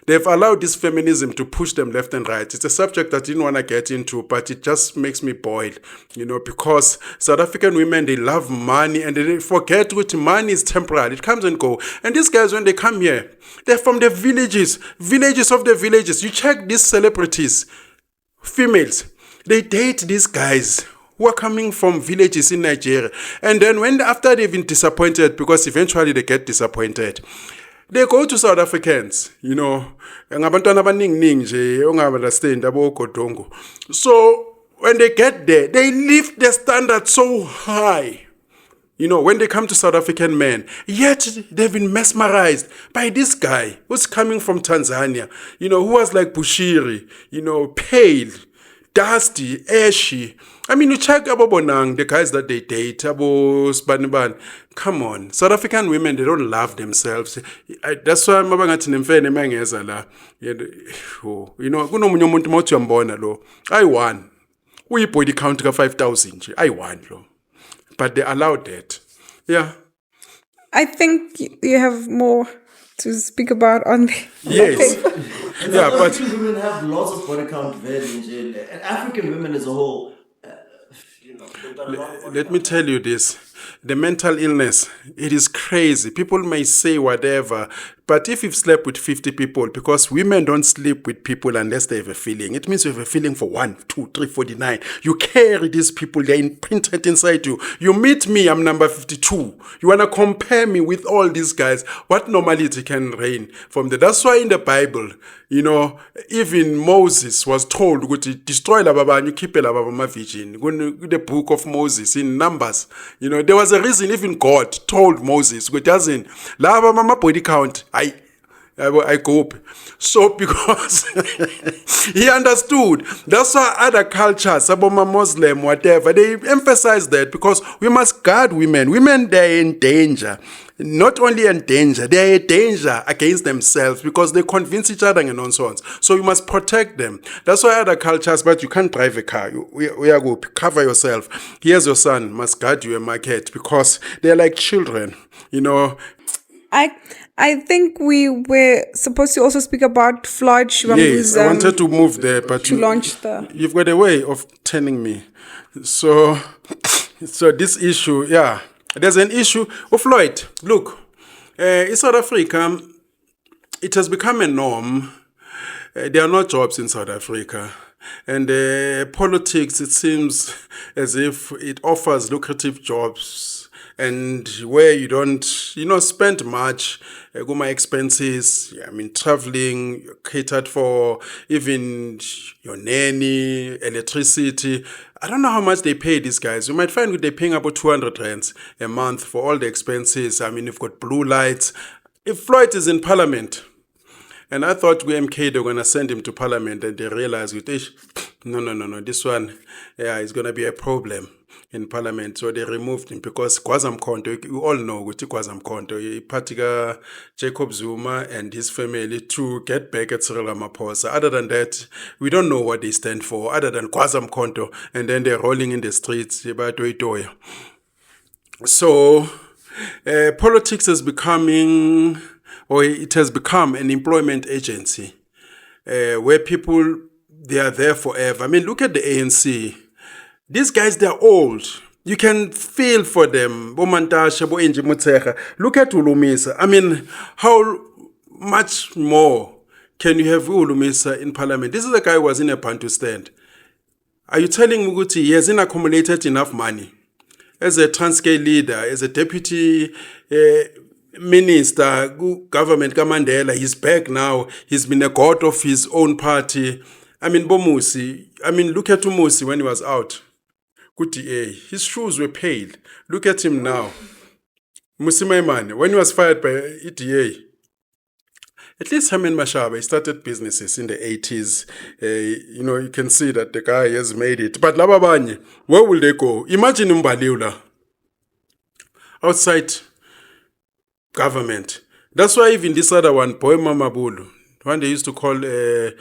They've allowed this feminism to push them left and right. It's a subject that I didn't want to get into, but it just makes me boil, because South African women, they love money and they forget which money is temporary. It comes and goes. And these guys, when they come here, they're from the villages of the villages. You check these celebrities, females, they date these guys who are coming from villages in Nigeria. And then after they've been disappointed, because eventually they get disappointed, they go to South Africans, ngabantwana abaningi nje ongaunderstand abogodongo. So when they get there, they lift the standard so high. When they come to South African men, yet they've been mesmerized by this guy who's coming from Tanzania, who was like Bushiri, pale, dusty, ashy. I mean, you check Abo Bonang, the guys that they date, Abo Spaniban. Come on, South African women, they don't love themselves. That's why I'm about to name la. Kuno munye umuntu mawuthi uyambona lo. I won. Body count ka 5,000. I won lo. But they allowed that. Yeah. I think you have more to speak about on the yes. Yeah, but African women have lots of body count value, and African women as a whole. Let me tell you this. The mental illness, it is crazy. People may say whatever, but if you've slept with 50 people, because women don't sleep with people unless they have a feeling. It means you have a feeling for 1, 2, 3, 49. You carry these people, they're imprinted inside you. You meet me, I'm number 52. You want to compare me with all these guys. What normality can reign from there? That's why in the Bible, even Moses was told to destroy la baba and you keep la baba ma virgin. The book of Moses in Numbers, there was a reason even God told Moses, it doesn't la baba ma body count. I go up. So because he understood. That's why other cultures, Aboma Muslim, whatever, they emphasize that because we must guard women. Women, they're in danger. Not only in danger, they're in danger against themselves because they convince each other and nonsense. So you must protect them. That's why other cultures, but you can't drive a car. We are going to cover yourself. Here's your son, must guard you a market because they're like children, I think we were supposed to also speak about Floyd Shivambu's... Yes, I wanted to move there, but you've got a way of telling me. So this issue, yeah. There's an issue of Floyd. Look, in South Africa, it has become a norm. There are no jobs in South Africa. And politics, it seems as if it offers lucrative jobs and where you don't, spend much, go my expenses, traveling, catered for, even your nanny, electricity. I don't know how much they pay these guys. You might find they're paying about 200 rands a month for all the expenses. You've got blue lights. If Floyd is in parliament, And I thought MK, they're going to send him to parliament, and they realized, no, this one, yeah, is going to be a problem in parliament. So they removed him because KwaZam-Khonto, you all know ukuthi KwaZam-Khonto, Patika Jacob Zuma and his family to get back at Cyril Ramaphosa. Other than that, we don't know what they stand for, other than KwaZam-Khonto, and then they're rolling in the streets. So politics is becoming, or it has become, an employment agency where people, they are there forever. I mean, look at the ANC. These guys, they're old. You can feel for them. Look at Ulumisa. I mean, how much more can you have Ulumisa in parliament? This is a guy who was in a Bantu stand. Are you telling Muguti he hasn't accumulated enough money? As a Transkei leader, as a deputy minister, government Mandela, he's back now. He's been a god of his own party. I mean, Bomusi. I mean, look at Umusi when he was out. His shoes were pale. Look at him now. Musimaimane, when he was fired by EDA, at least Herman Mashaba, he started businesses in the 80s. You can see that the guy has made it. But Lababanye, where will they go? Imagine Mbaliula outside government. That's why even this other one, Poema Mabulu, one they used to call the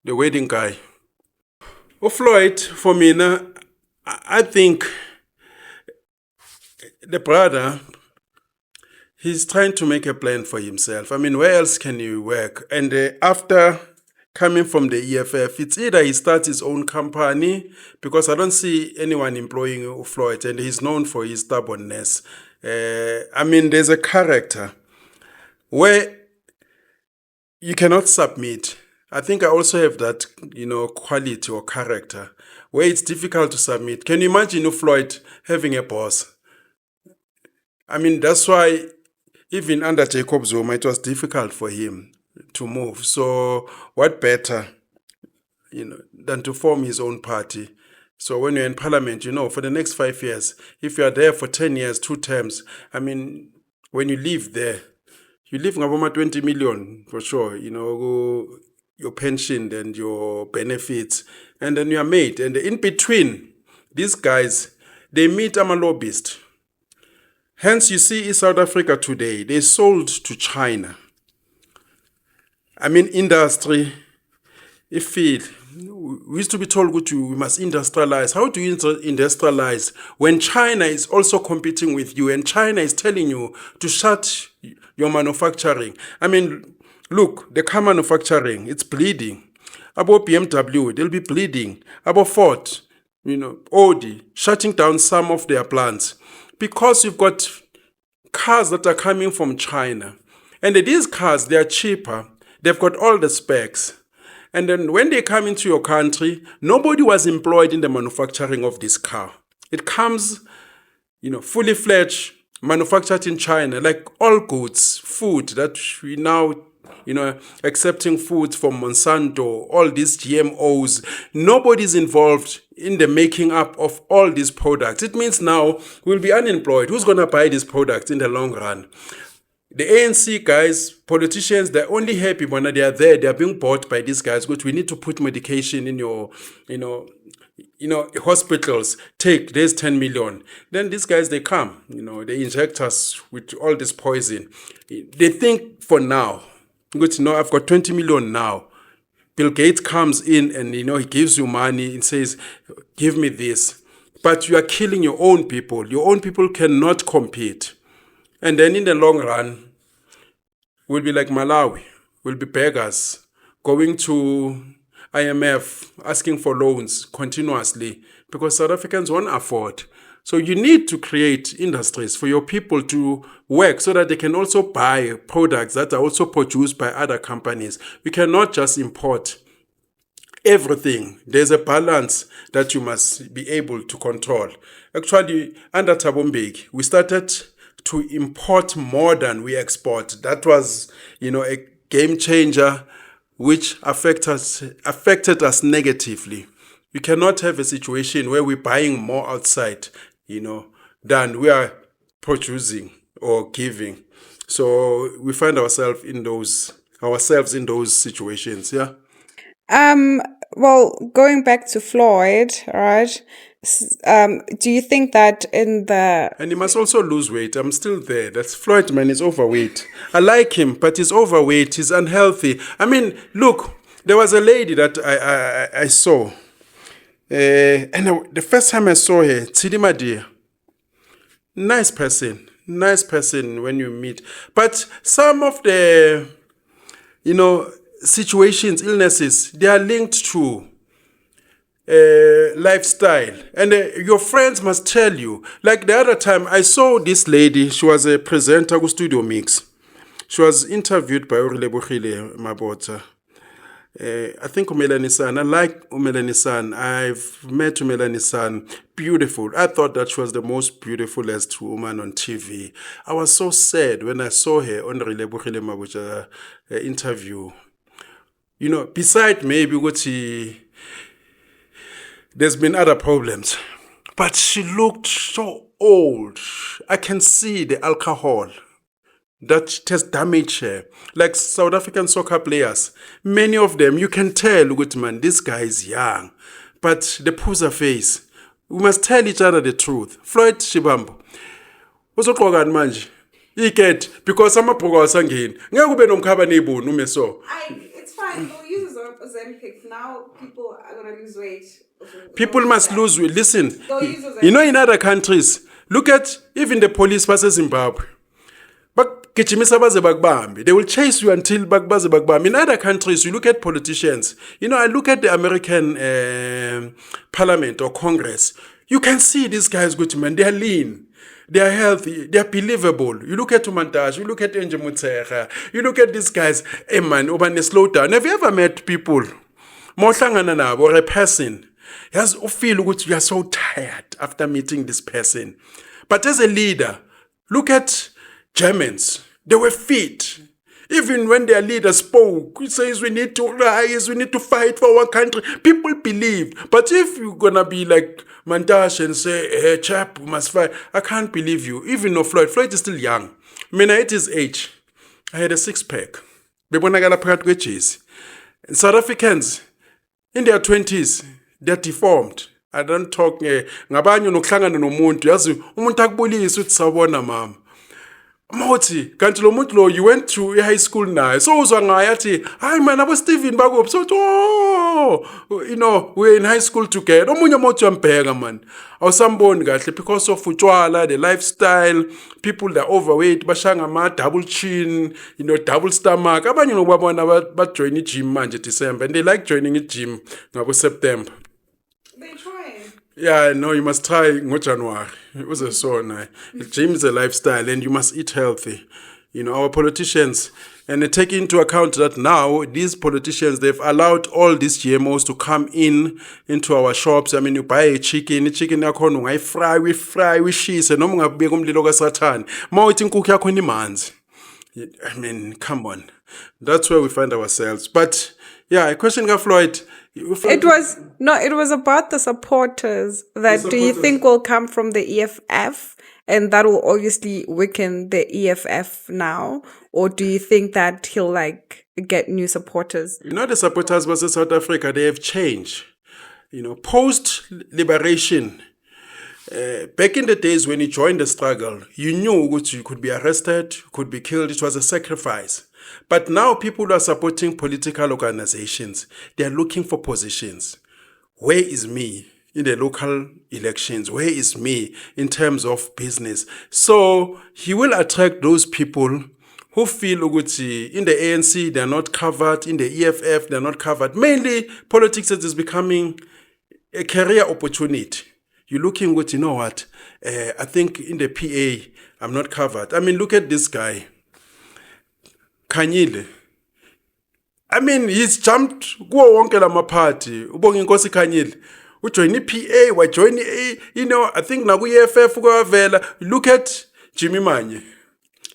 wedding guy. Floyd, for me, I think the brother, he's trying to make a plan for himself. I mean, where else can he work? And after coming from the EFF, it's either he starts his own company, because I don't see anyone employing Floyd, and he's known for his stubbornness. I mean, there's a character where you cannot submit. I think I also have that, quality or character where it's difficult to submit. Can you imagine Floyd having a boss? I mean, that's why even under Jacob Zuma, it was difficult for him to move. So what better, than to form his own party? So when you're in parliament, for the next 5 years, if you are there for 10 years, 2 terms, I mean, when you live there, you live about 20 million for sure, your pension and your benefits, and then you are made. And in between, these guys, they meet a lobbyist. Hence, you see in South Africa today, they sold to China. I mean, industry, we used to be told we must industrialize. How do you industrialize when China is also competing with you and China is telling you to shut your manufacturing? I mean, look, the car manufacturing, it's bleeding. About BMW, they'll be bleeding. About Ford, Audi, shutting down some of their plants. Because you've got cars that are coming from China. And these cars, they are cheaper. They've got all the specs. And then when they come into your country, nobody was employed in the manufacturing of this car. It comes, fully fledged, manufactured in China, like all goods, food that we now, accepting foods from Monsanto, all these GMOs. Nobody's involved in the making up of all these products. It means now we'll be unemployed. Who's going to buy these products in the long run? The ANC guys, politicians, they're only happy when they are there. They are being bought by these guys. But we need to put medication in your, hospitals. There's 10 million. Then these guys, they come, they inject us with all this poison. They think for now, I've got 20 million now. Bill Gates comes in and, he gives you money and says, give me this. But you are killing your own people. Your own people cannot compete. And then in the long run, we'll be like Malawi. We'll be beggars, going to IMF, asking for loans continuously because South Africans won't afford. So you need to create industries for your people to work so that they can also buy products that are also produced by other companies. We cannot just import everything. There's a balance that you must be able to control. Actually, under Thabo Mbeki, we started to import more than we export. That was, a game changer which affected us negatively. We cannot have a situation where we're buying more outside, than we are producing or giving. So we find ourselves in those ourselves in those situations. Yeah. Well, going back to Floyd, right? Do you think that in the And he must also lose weight. I'm still there. That's Floyd, man. He's overweight. I like him, but he's overweight. He's unhealthy. I mean, look, there was a lady that I saw. The first time I saw her, Tidima dear. Nice person. Nice person when you meet. But some of the, situations, illnesses, they are linked to lifestyle. And your friends must tell you. Like the other time, I saw this lady. She was a presenter with Studio Mix. She was interviewed by Urilebohile Mabota. I think Umelani San. I like Umelani San. I've met Umelani San. Beautiful. I thought that she was the most beautifulest woman on TV. I was so sad when I saw her on Urilebohile Mabota interview. Beside maybe what there's been other problems. But she looked so old. I can see the alcohol that has damaged her. Like South African soccer players, many of them, you can tell, look, man, this guy is young. But the poser face, we must tell each other the truth. Floyd Shivambu, uzogqoka manje? Iket, because amabhoko asangeni. Ngeke ube nomkhaba nebonu umeso. It's fine. They'll use Ozempic. Now people are going to lose weight. People must lose weight. Listen, They'll use Ozempic. in other countries, look at even the police versus Zimbabwe. They will chase you until baze bagbambi. In other countries, you look at politicians. I look at the American Parliament or Congress. You can see these guys, good man. They are lean. They are healthy. They are believable. You look at Tumantash. You look at Enje Mutsecha. You look at these guys. Hey man, Obane, slow down. Have you ever met people? Or a person. Yes, you feel you are so tired after meeting this person. But as a leader, look at Germans. They were fit. Even when their leader spoke, he says we need to rise, we need to fight for our country. People believed. But if you're going to be like Mantash and say, hey, chap, we must fight, I can't believe you. Even though Floyd is still young. At his age, I had a six-pack. And South Africans, in their 20s, they're deformed. I don't talk, ngabanye nokuhlangana nomuntu, yazi umuntu akubulisa uthi sawubona mama. Mawuthi kanti lo muntu lo you went to high school naye so uzwa ngaye athi hayi man abo Steven bakuphi so we're in high school together omunye umuntu uyambheka man awusamboni kahle because of utshwala, the lifestyle, people that are overweight bashanga ama double chin, double stomach. Abanye nokubabona ba join i-gym manje December and they like joining i-gym ngabo September. They try. Yeah, no, you must try January. It was so nice. Gym is a lifestyle and you must eat healthy. Our politicians, and they take into account that now these politicians, they've allowed all these GMOs to come into our shops. I mean, you buy a chicken yakhona we fry, we cheese, and noma ungabeka umlilo kaSathane. Mawuthi inkukhu yakho imanzi. I mean, come on. That's where we find ourselves. But yeah, a question of Floyd. It was about the supporters that do you think will come from the EFF and that will obviously weaken the EFF now? Or do you think that he'll get new supporters? The supporters versus South Africa, they have changed. Post-liberation, back in the days when you joined the struggle, you knew that you could be arrested, you could be killed, it was a sacrifice. But now people are supporting political organizations. They are looking for positions. Where is me in the local elections? Where is me in terms of business? So he will attract those people who feel in the ANC, they're not covered. In the EFF, they're not covered. Mainly, politics is becoming a career opportunity. You're looking what, I think in the PA, I'm not covered. I mean, look at this guy. Kanyile. I mean, he's jumped kuwo wonke la party. Ubonga inkosi Kanyile. Ujoin iPA, wajoin I think na ku-EFF kwavela. Look at Jimmy Manye.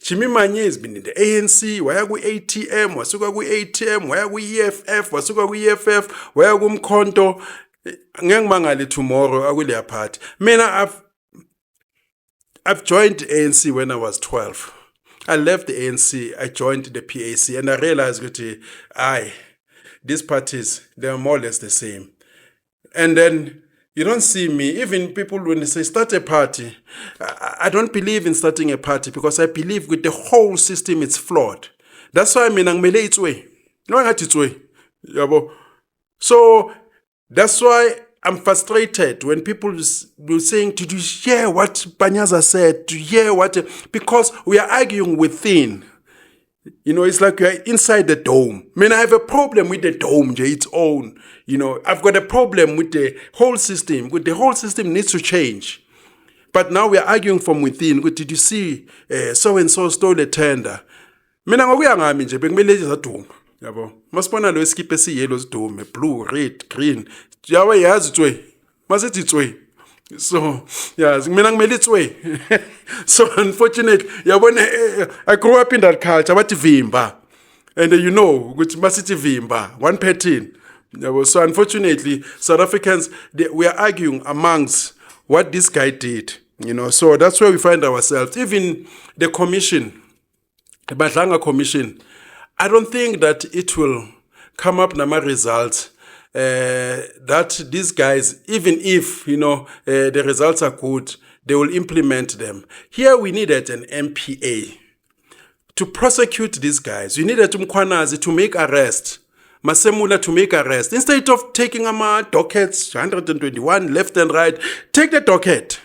Jimmy Manye has been in the ANC, waya ku-ATM, wasuka ku-ATM, waya ku-EFF, wasuka ku-EFF, waya kumkhonto. Ngeke ngimangale tomorrow akuleya party. Mina I've joined ANC when I was 12. I left the ANC, I joined the PAC, and I realized that these parties, they are more or less the same. And then you don't see me, even people when they say start a party, I don't believe in starting a party because I believe with the whole system it's flawed. That's why I mean angmele its way. No its way. Yabo. So that's why I'm frustrated when people will saying, did you hear what Banyaza said? To hear what? Because we are arguing within. You know, it's like you're inside the dome. I mean, I have a problem with the dome, its own. You know, I've got a problem with the whole system. With the whole system needs to change. But now we're arguing from within. Did you see so-and-so stole a tender? Mina ngokuya ngami nje bekumele izaduma. Yabo. Masibona lo skip esiyellow sidome, blue, red, green. Yawe yazi itswe. Masithi itswe. So, yeah, mina ngimele itswe. So unfortunately, yabona I grew up in that culture bathi vimba. And you know, ukuthi masithi vimba, one pattern. So unfortunately, South Africans we are arguing amongst what this guy did, you know. So that's where we find ourselves. Even the commission, the Madlanga Commission, I don't think that it will come up nama results that these guys, even if, you know, the results are good, they will implement them. Here we needed an MPA to prosecute these guys. We needed Mkhwanazi to make arrest, Masemula to make arrest. Instead of taking dockets, 121, left and right, take the docket.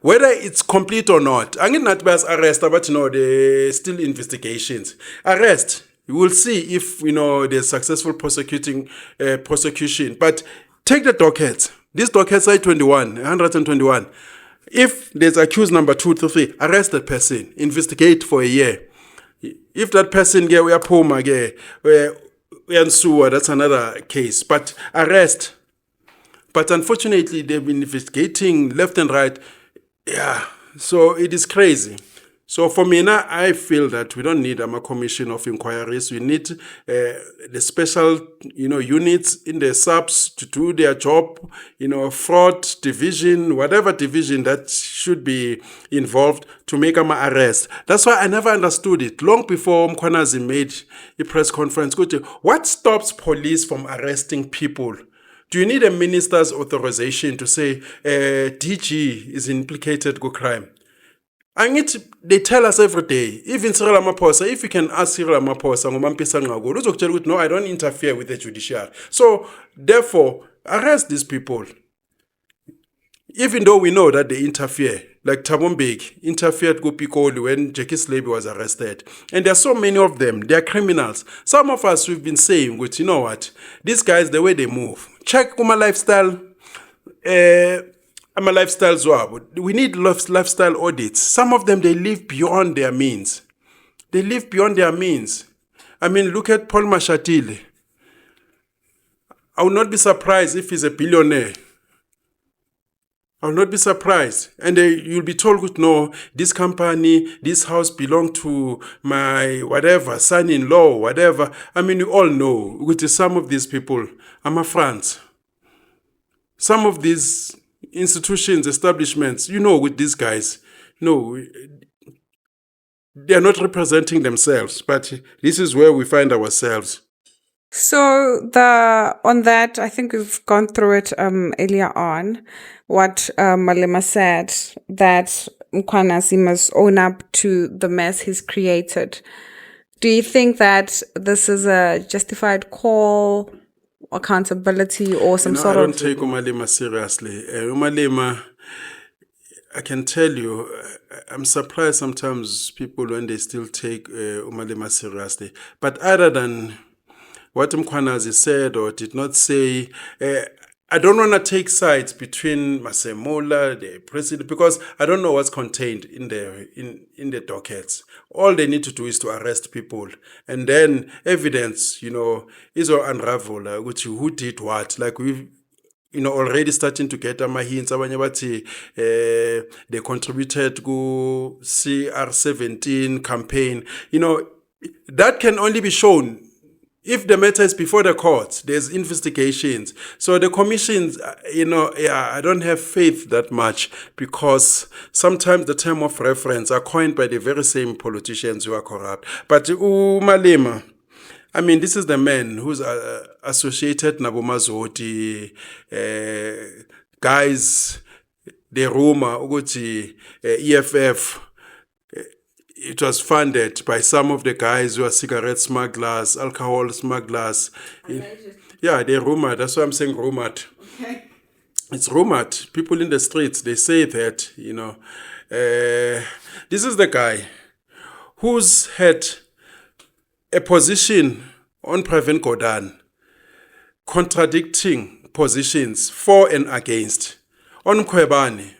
Whether it's complete or not, I'm not as arrest, but you know, there's still investigations. Arrest. You will see if, you know, there's successful prosecution. But take the dockets. These dockets are 121. If there's accused number 2 to 3, arrest that person. Investigate for a year. If that person get we are poma get we are sued, that's another case. But arrest. But unfortunately, they've been investigating left and right. Yeah, so it is crazy. So for me now, I feel that we don't need a commission of inquiries. We need the special, you know, units in the subs to do their job, you know, fraud division, whatever division that should be involved to make them arrest. That's why I never understood it. Long before Mkhwanazi made a press conference, what stops police from arresting people? Do you need a minister's authorization to say DG is implicated in crime? And they tell us every day, even Cyril Ramaphosa, if you can ask Cyril Ramaphosa, no, I don't interfere with the judiciary. So, therefore, arrest these people. Even though we know that they interfere, like Thabo Mbeki interfered with Pikoli when Jackie Slaby was arrested. And there are so many of them, they are criminals. Some of us, we've been saying, you know what, these guys, the way they move, check my lifestyle, I'm a lifestyle zwabo. We need lifestyle audits. Some of them, they live beyond their means. They live beyond their means. I mean, look at Paul Mashatile. I will not be surprised if he's a billionaire. I will not be surprised. And you'll be told, no, this company, this house belong to my whatever, son-in-law, whatever. I mean, you all know, with some of these people, I'm a France. Some of these institutions, establishments, you know, with these guys, no, they are not representing themselves, but this is where we find ourselves. So on that, I think we've gone through it earlier on, what Malema said, that Mkhwanazi must own up to the mess he's created. Do you think that this is a justified call, accountability, or some sort of... I don't take Malema seriously. Malema, I can tell you, I'm surprised sometimes people when they still take Malema seriously. But other than what Mkhwanazi said or did not say, I don't want to take sides between Masemola, the president, because I don't know what's contained in the dockets. All they need to do is to arrest people. And then evidence, you know, is all unravel, which who did what. Like we've, you know, already starting to get my hints. They contributed to CR17 campaign. You know, that can only be shown if the matter is before the courts, there's investigations. So the commissions, I don't have faith that much, because sometimes the term of reference are coined by the very same politicians who are corrupt. But Malema, I mean, this is the man who's associated Nabo Mazoti, guys, the rumor, EFF, it was funded by some of the guys who are cigarette smugglers, alcohol smugglers. Yeah, they rumored. That's why I'm saying rumored. Okay. It's rumored. People in the streets, they say that, this is the guy who's had a position on Pravin Gordhan, contradicting positions for and against, on Mkhwanazi,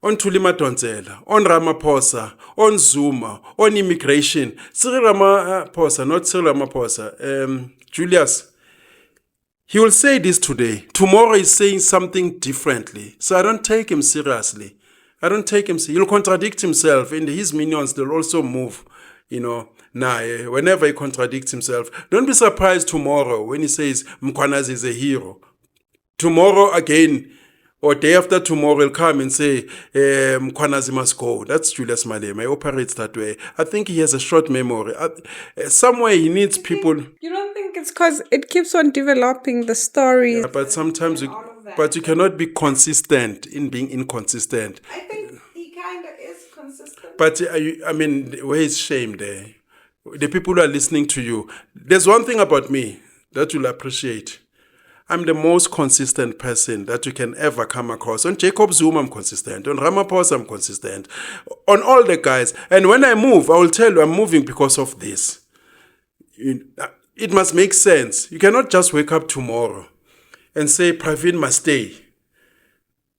on Thuli Madonsela, on Ramaphosa, on Zuma, on immigration. Cyril Ramaphosa, not Cyril Ramaphosa, Julius, he will say this today. Tomorrow he's saying something differently. So I don't take him seriously. He'll contradict himself, and his minions, they'll also move, whenever he contradicts himself. Don't be surprised tomorrow when he says Mkhwanazi is a hero. Tomorrow again, or day after tomorrow, he'll come and say, Mkhwanazi must go. That's Julius Malema. He operates that way. I think he has a short memory. Somewhere he needs people. You don't think it's because it keeps on developing the stories? Yeah, but sometimes you cannot be consistent in being inconsistent. I think he kind of is consistent. But, where is shame there? The people who are listening to you. There's one thing about me that you'll appreciate. I'm the most consistent person that you can ever come across. On Jacob Zuma, I'm consistent. On Ramaphosa, I'm consistent. On all the guys. And when I move, I will tell you I'm moving because of this. It must make sense. You cannot just wake up tomorrow and say Pravin must stay.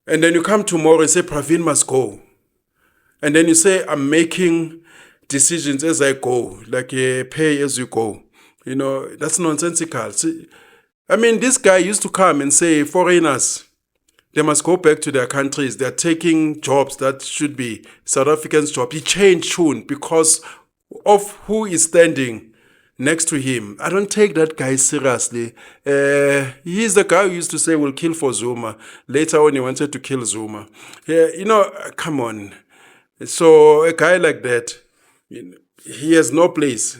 And then you come tomorrow and say Pravin must go. And then you say I'm making decisions as I go, like pay as you go. That's nonsensical. This guy used to come and say, foreigners, they must go back to their countries. They're taking jobs that should be South Africans' jobs. He changed tune because of who is standing next to him. I don't take that guy seriously. He's the guy who used to say, we'll kill for Zuma. Later on, he wanted to kill Zuma. Come on. So a guy like that, he has no place,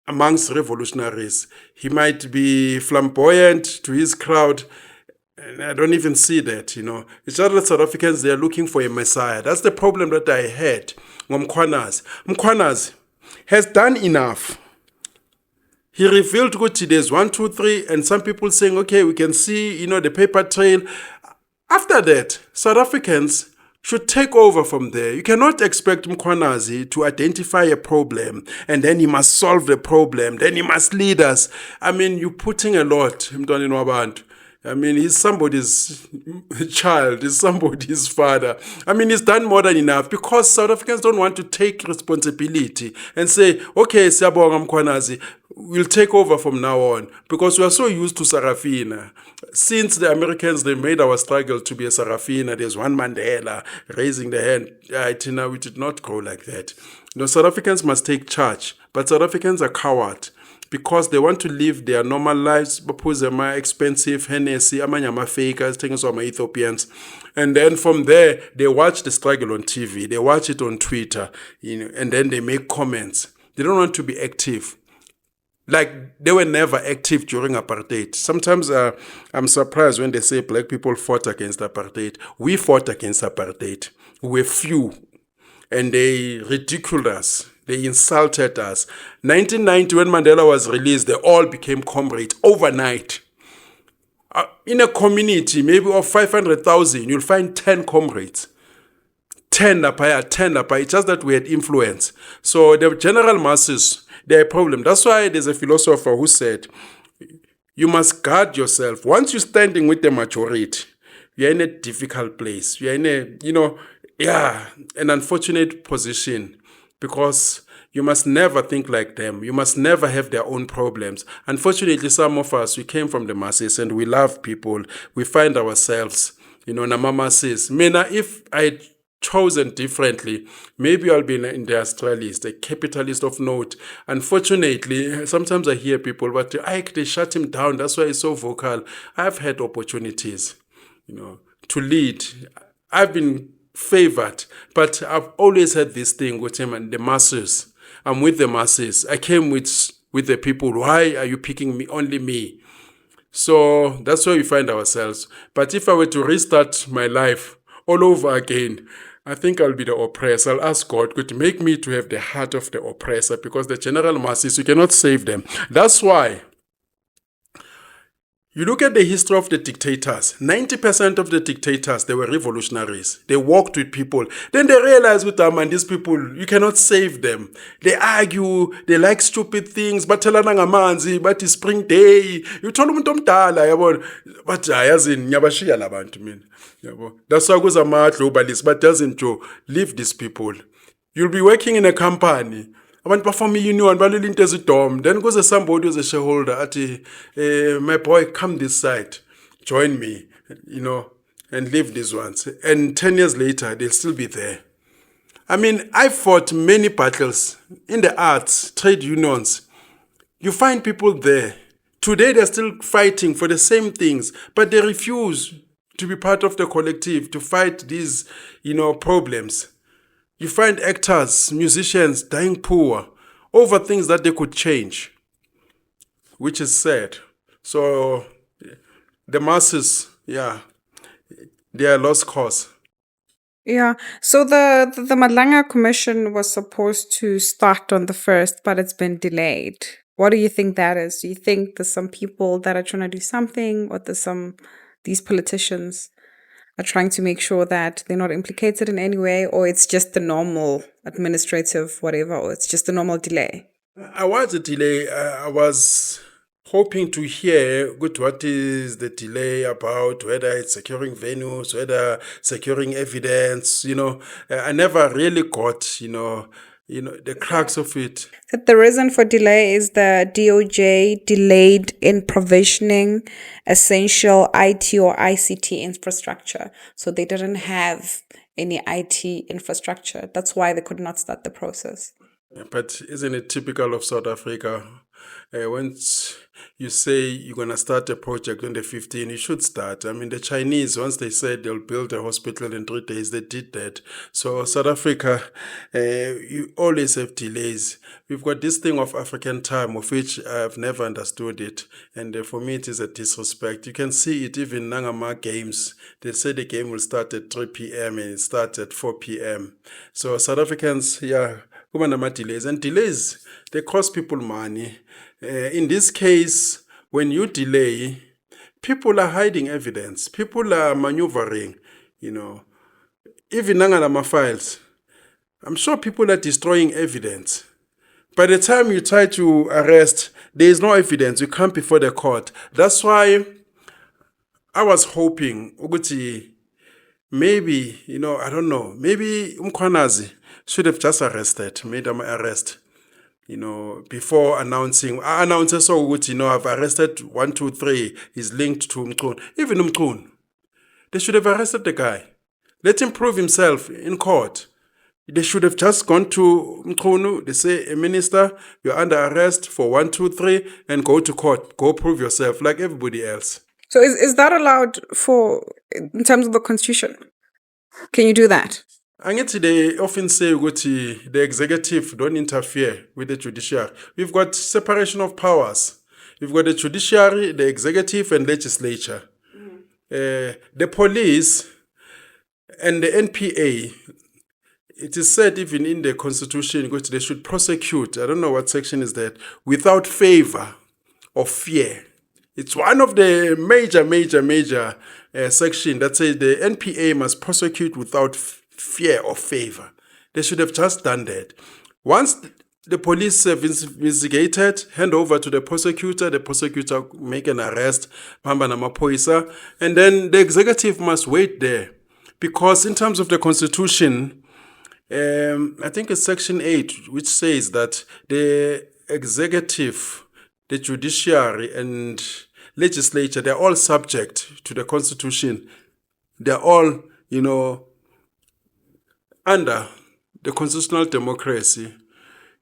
amongst revolutionaries. He might be flamboyant to his crowd, and I don't even see that, It's just that South Africans, they're looking for a messiah. That's the problem that I had. Mkhwanazi has done enough. He revealed good there's 1, 2, 3, and some people saying, okay, we can see, the paper trail. After that, South Africans should take over from there. You cannot expect Mkhwanazi to identify a problem and then he must solve the problem. Then he must lead us. You're putting a lot, Mntwana Wabantu. He's somebody's child, he's somebody's father. He's done more than enough, because South Africans don't want to take responsibility and say, okay, Siyabonga Mkhwanazi, we'll take over from now on, because we are so used to Sarafina. Since the Americans, they made our struggle to be a Sarafina, there's one Mandela raising the hand. We did not go like that. South Africans must take charge, but South Africans are cowards, because they want to live their normal lives. Baphuze expensive Hennessy, amanye fakers, thengiswa Ethiopians. And then from there, they watch the struggle on TV. They watch it on Twitter, and then they make comments. They don't want to be active. Like, they were never active during apartheid. Sometimes I'm surprised when they say black people fought against apartheid. We fought against apartheid. We were few. And they ridiculed us. They insulted us. 1990, when Mandela was released, they all became comrades overnight. In a community, maybe of 500,000, you'll find 10 comrades. 10 apaya. It's just that we had influence. So the general masses, they're a problem. That's why there's a philosopher who said, you must guard yourself. Once you're standing with the majority, you're in a difficult place. You're in an unfortunate position, because you must never think like them. You must never have their own problems. Unfortunately, some of us, we came from the masses and we love people. We find ourselves, Namama says, Mina, if I chosen differently, maybe I'll be an industrialist, a capitalist of note. Unfortunately, sometimes I hear people, but Ike, they shut him down. That's why he's so vocal. I've had opportunities, to lead. I've been favored, but I've always had this thing with him and the masses. I'm with the masses. I came with the people. Why are you picking me, only me? So that's where we find ourselves. But if I were to restart my life all over again, I think I'll be the oppressor. I'll ask God to make me to have the heart of the oppressor, because the general masses, you cannot save them. That's why you look at the history of the dictators. 90% of the dictators, they were revolutionaries. They walked with people. Then they realized with them and these people, you cannot save them. They argue, they like stupid things. Bathelana ngamanzi, bathi spring day. You told umuntu omdala, yabo. But ayazini ngiyabashiya labantu mina. Yabo. That's why kuza ama-globalists, but doesn't Joe leave these people. You'll be working in a company. Abantu bafoma i-union balula into ezidom, then kuze somebody who's a shareholder athi, my boy, come this side, join me, and leave these ones. And 10 years later, they'll still be there. I mean, I fought many battles in the arts, trade unions. You find people there. Today, they're still fighting for the same things, but they refuse to be part of the collective, to fight these, problems. You find actors, musicians dying poor over things that they could change, which is sad. So the masses, they are lost cause. Yeah. So the Madlanga Commission was supposed to start on the 1st, but it's been delayed. What do you think that is? Do you think there's some people that are trying to do something, or these politicians are trying to make sure that they're not implicated in any way, or it's just the normal administrative whatever, or it's just a normal delay? I was a delay. I was hoping to hear what is the delay about, whether it's securing venues, whether securing evidence. I never really got, the crux of it. That the reason for delay is the DOJ delayed in provisioning essential IT or ICT infrastructure. So they didn't have any IT infrastructure. That's why they could not start the process. But isn't it typical of South Africa? Once you say you're going to start a project on the 15th, you should start. I mean, the Chinese, once they said they'll build a hospital in 3 days, they did that. So South Africa, you always have delays. We've got this thing of African time, of which I've never understood it. And for me, it is a disrespect. You can see it even in Nangama games. They say the game will start at 3 p.m. and it starts at 4 p.m. So South Africans, delays. And delays, they cost people money. In this case, when you delay, people are hiding evidence. People are maneuvering, Even Nangalama files, I'm sure people are destroying evidence. By the time you try to arrest, there is no evidence. You come before the court. That's why I was hoping, maybe, I don't know, maybe Mkhwanazi should have just made an arrest. Before announcing, I've arrested 1, 2, 3, he's linked to Mkhwanazi. Even Mkhwanazi, they should have arrested the guy. Let him prove himself in court. They should have just gone to Mkhwanazi. They say, a minister, you're under arrest for 1, 2, 3, and go to court. Go prove yourself like everybody else. So is that allowed in terms of the constitution? Can you do that? They often say the executive don't interfere with the judiciary. We've got separation of powers. We've got the judiciary, the executive, and legislature. The police and the NPA, it is said even in the constitution they should prosecute, I don't know what section is that, without favor or fear. It's one of the major section that says the NPA must prosecute without fear or favor. They should have just done that. Once the police have investigated, hand over to the prosecutor make an arrest, and then the executive must wait there. Because in terms of the constitution, I think it's section 8, which says that the executive, the judiciary, and legislature, they're all subject to the constitution. They're all, under the constitutional democracy,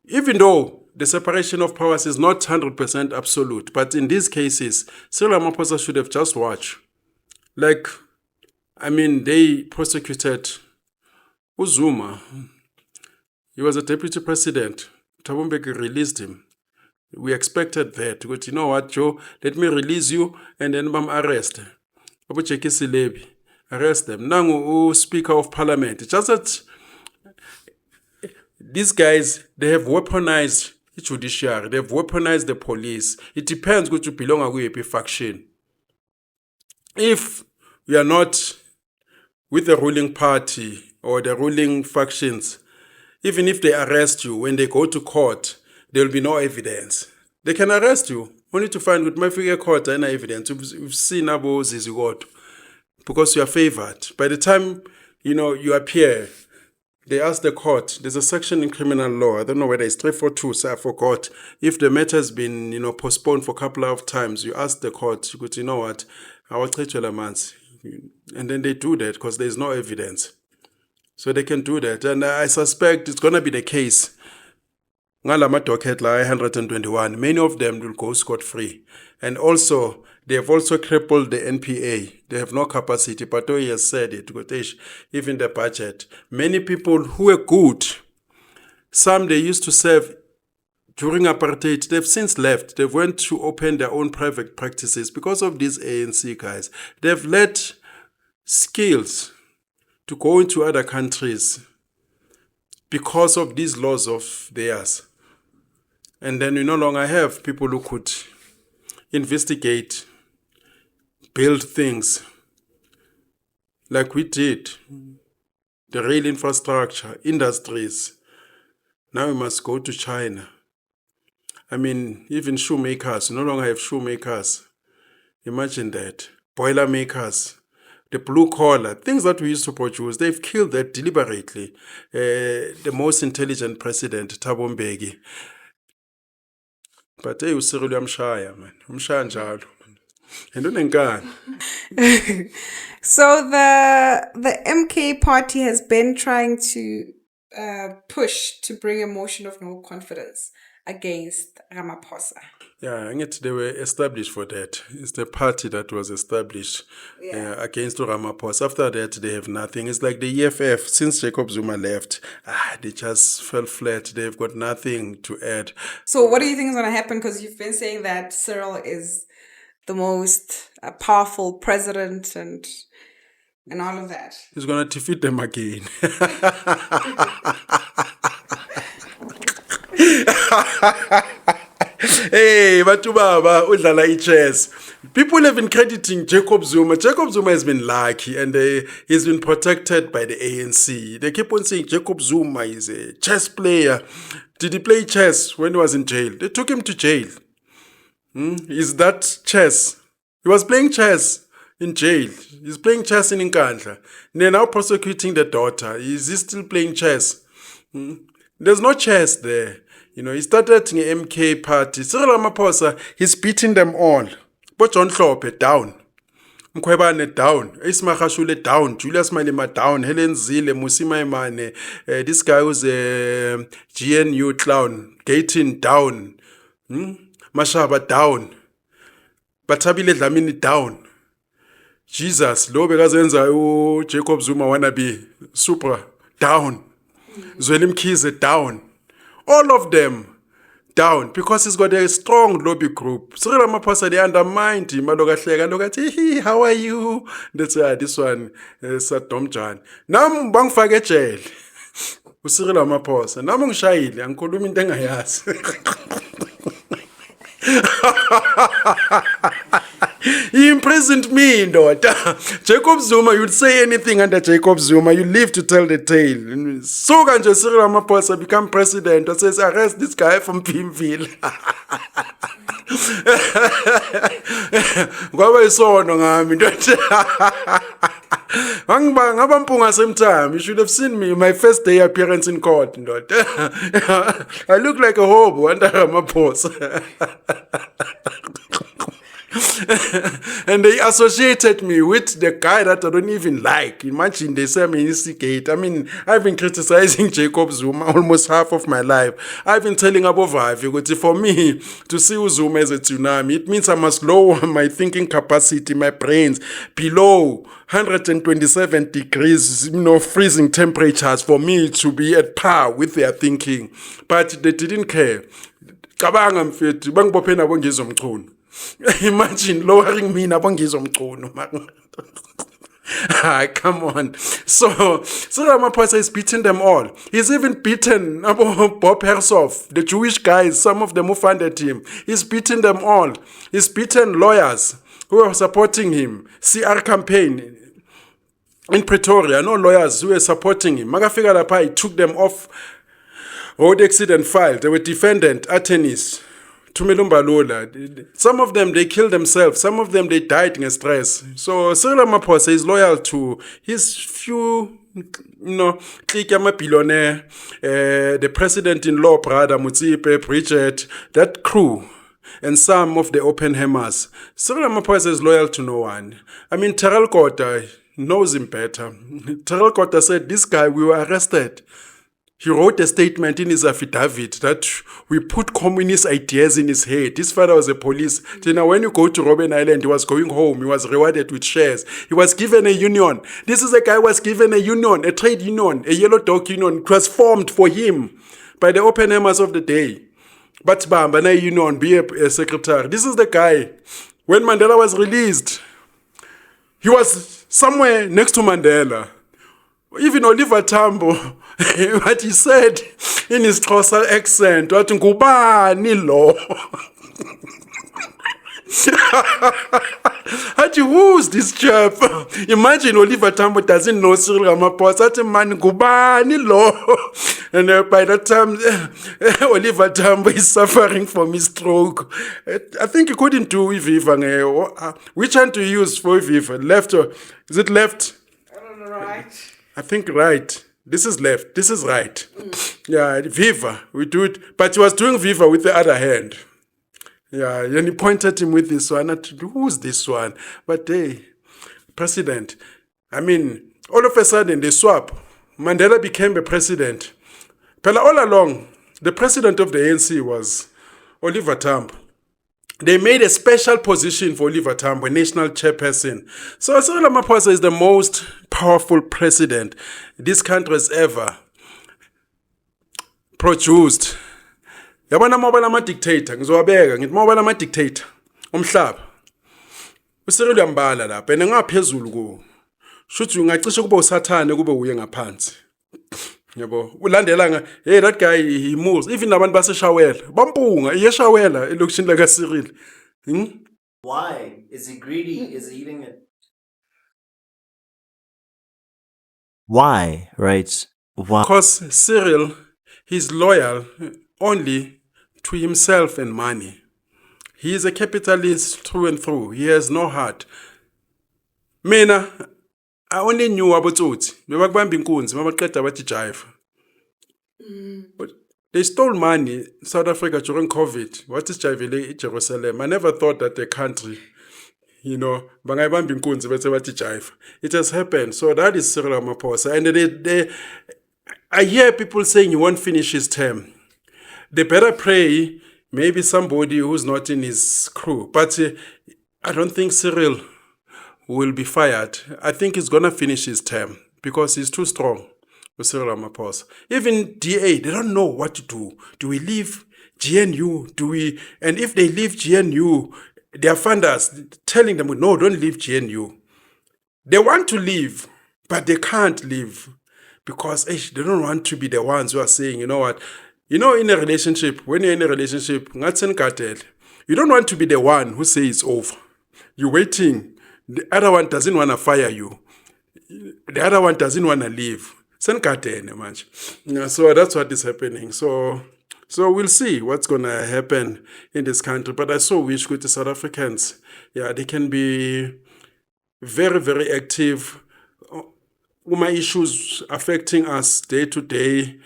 even though the separation of powers is not 100% absolute, but in these cases, Cyril Ramaphosa should have just watched. Like, they prosecuted Uzuma. He was a deputy president. Thabo Mbeki released him. We expected that. But you know what, Joe? Let me release you and then arrest. Abu Cheki Silebi. Arrest them. Nangu Speaker of Parliament. Just that these guys, they have weaponized the judiciary. They have weaponized the police. It depends which you belong to a faction. If you are not with the ruling party or the ruling factions, even if they arrest you, when they go to court, there will be no evidence. They can arrest you, only to find with my figure court and evidence. We've seen Abu Zizigot because you are favored. By the time you appear, they ask the court. There's a section in criminal law. I don't know whether it's 342, so I forgot. If the matter has been postponed for a couple of times, you ask the court. You know what? I will treat you months, and then they do that because there's no evidence. So they can do that, and I suspect it's gonna be the case. Ngalama docket la 121, many of them will go scot-free. And also, they have also crippled the NPA. They have no capacity, but he has said it, even the budget. Many people who were good, some they used to serve during apartheid, they've since left. They've went to open their own private practices because of these ANC guys. They've let skills to go into other countries because of these laws of theirs. And then we no longer have people who could investigate, build things like we did, the rail infrastructure, industries. Now we must go to China. Even shoemakers, we no longer have shoemakers. Imagine that. Boiler makers, the blue collar, things that we used to produce, they've killed that deliberately. The most intelligent president, Thabo Mbeki. But hey, Cyril uyamshaya man. Umshaya njalo. And unenkani. So the MK party has been trying to push to bring a motion of no confidence against Ramaphosa. Yeah, they were established for that. It's the party that was established against Ramaphosa. After that, they have nothing. It's like the EFF. Since Jacob Zuma left, they just fell flat. They've got nothing to add. So what do you think is going to happen? Because you've been saying that Cyril is the most powerful president and all of that. He's going to defeat them again. Hey, Batubaba, udlala chess. People have been crediting Jacob Zuma. Jacob Zuma has been lucky and he's been protected by the ANC. They keep on saying Jacob Zuma is a chess player. Did he play chess when he was in jail? They took him to jail. Is that chess? He was playing chess in jail. He's playing chess in Nkandla. They're now prosecuting the daughter. Is he still playing chess? There's no chess there. He started in MK party. Cyril Ramaphosa, he's beating them all. But John Hlophe, down. Mkhwanazi, down. Ismahashule, down. Julius Malema, down. Helen Zille, Musima Imane. This guy was a GNU clown. Gatin, down. Mashaba, down. Batabile Dlamini, down. Jesus, lo bekazenza Jacob Zuma wannabe, Supra, down. Zwelim Kize, down. All of them down because he's got a strong lobby group. Cyril Ramaphosa, they undermined him. Look at, how are you? That's this one, Satom John. Nam bang fage jail. Cyril Ramaphosa. Nam ngishayile, angikhuluma into engayazi. He imprisoned me, daughter. Jacob Zuma, you'd say anything under Jacob Zuma. You live to tell the tale. So can Cyril Ramaphosa become president and says, arrest this guy from Pimville. Ngoba isono ngami ndoda. Ngabampunga same time. You should have seen me my first day appearance in court, ndoda. I look like a hobo under Ramaphosa. And they associated me with the guy that I don't even like. Imagine they say I'm an instigate. I mean, I've been criticizing Jacob Zuma almost half of my life. I've been telling Abovavi, for me to see Zuma as a tsunami, it means I must lower my thinking capacity, my brains, below 127 degrees, freezing temperatures for me to be at par with their thinking. But they didn't care. Cabanga mfethu bangibophe nabo ngizomculo. Imagine lowering me nabo ngizomculo. Come on. So Ramaphosa is beating them all. He's even beaten Bob Herzog, the Jewish guys, some of them who funded him. He's beaten them all. He's beaten lawyers who are supporting him. CR campaign in Pretoria, no lawyers who were supporting him. Magafika Lapa, he took them off the accident file. They were defendant attorneys. Tumelumba Lola. Some of them, they killed themselves. Some of them, they died in stress. So Cyril Ramaphosa is loyal to his few, clique billionaire, the president-in-law, brother Mutsipe, Bridget, that crew, and some of the open hammers. Cyril Ramaphosa is loyal to no one. I mean, Terrell Kota knows him better. Terrell Kota said, this guy, we were arrested. He wrote a statement in his affidavit that we put communist ideas in his head. His father was a police. When you go to Robben Island, he was going home. He was rewarded with shares. He was given a union. This is a guy who was given a union, a trade union, a yellow dog union. It was formed for him by the open hammers of the day. But Bamba, na union, be a secretary. This is the guy. When Mandela was released, he was somewhere next to Mandela. Even Oliver Tambo, what he said in his Xhosa accent, what ngubani lo? Who's this chap? Imagine Oliver Tambo doesn't know Cyril Ramaphosa. Man, ngubani lo? And by that time, Oliver Tambo is suffering from his stroke. I think he couldn't do Viva. Which hand to use for Viva? Left or is it left? I don't know, right? I think right. This is left. This is right. Yeah, Viva. We do it. But he was doing Viva with the other hand. Yeah, and he pointed him with this one. Who's this one? But hey, president. I mean, all of a sudden they swap. Mandela became the president. But all along, the president of the ANC was Oliver Tambo. They made a special position for Oliver Tambo, a national chairperson. So Cyril Ramaphosa is the most powerful president this country has ever produced. Yabona mobile ama-dictator, ngizowabeka, ngithi mobile ama-dictator, umhlaba. UCyril uyambala lapha, and ngaphezulu kuwo. Shuthi ungacishe kube usathane kube uye ngaphansi. Yabo ulandela hey, that guy he moves even nabantu baseshawela bampunga iyeshawela elokishini laka Cyril. Why is he greedy? Is he eating it? Why, right? Why? Because Cyril, he's loyal only to himself and money. He is a capitalist through and through. He has no heart. Mina, I only knew about Uti. Bebakubamba inkunzi, mabaqeda bathi jive. But they stole money in South Africa during COVID. What is jive Jerusalem? I never thought that the country, bangayibamba inkunzi bese bathi jive. It has happened. So that is Cyril Ramaphosa. And I hear people saying he won't finish his term. They better pray maybe somebody who's not in his crew. But I don't think Cyril will be fired. I think he's going to finish his term because he's too strong with Cyril Ramaphosa. Even DA, they don't know what to do. Do we leave GNU? And if they leave GNU, their funders telling them, no, don't leave GNU. They want to leave, but they can't leave because they don't want to be the ones who are saying, you know what? In a relationship, when you're in a relationship, you don't want to be the one who says it's over. You're waiting. The other one doesn't want to fire you. The other one doesn't want to leave. So that's what is happening. So we'll see what's going to happen in this country. But I so wish with the South Africans, they can be very, very active. My issues affecting us day to day.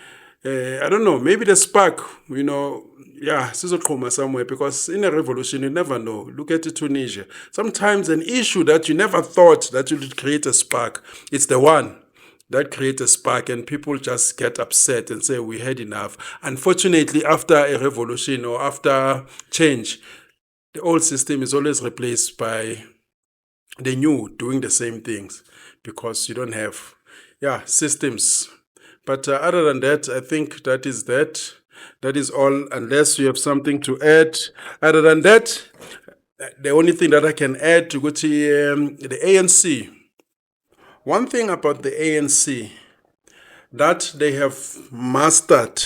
I don't know, maybe the spark, sizoqhuma somewhere, because in a revolution, you never know. Look at Tunisia. Sometimes an issue that you never thought that would create a spark, it's the one that creates a spark, and people just get upset and say, we had enough. Unfortunately, after a revolution or after change, the old system is always replaced by the new doing the same things, because you don't have systems. But other than that, I think that is that. That is all, unless you have something to add. Other than that, the only thing that I can add to go to the ANC. One thing about the ANC that they have mastered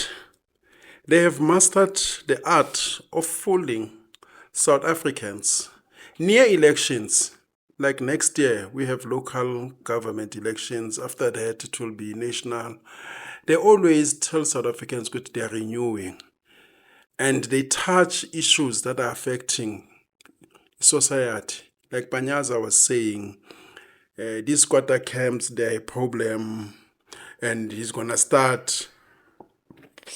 the art of fooling South Africans. Near elections, like next year, we have local government elections. After that, it will be national. They always tell South Africans that they are renewing. And they touch issues that are affecting society. Like Panyaza was saying, these squatter camps, they're a problem. And he's going to start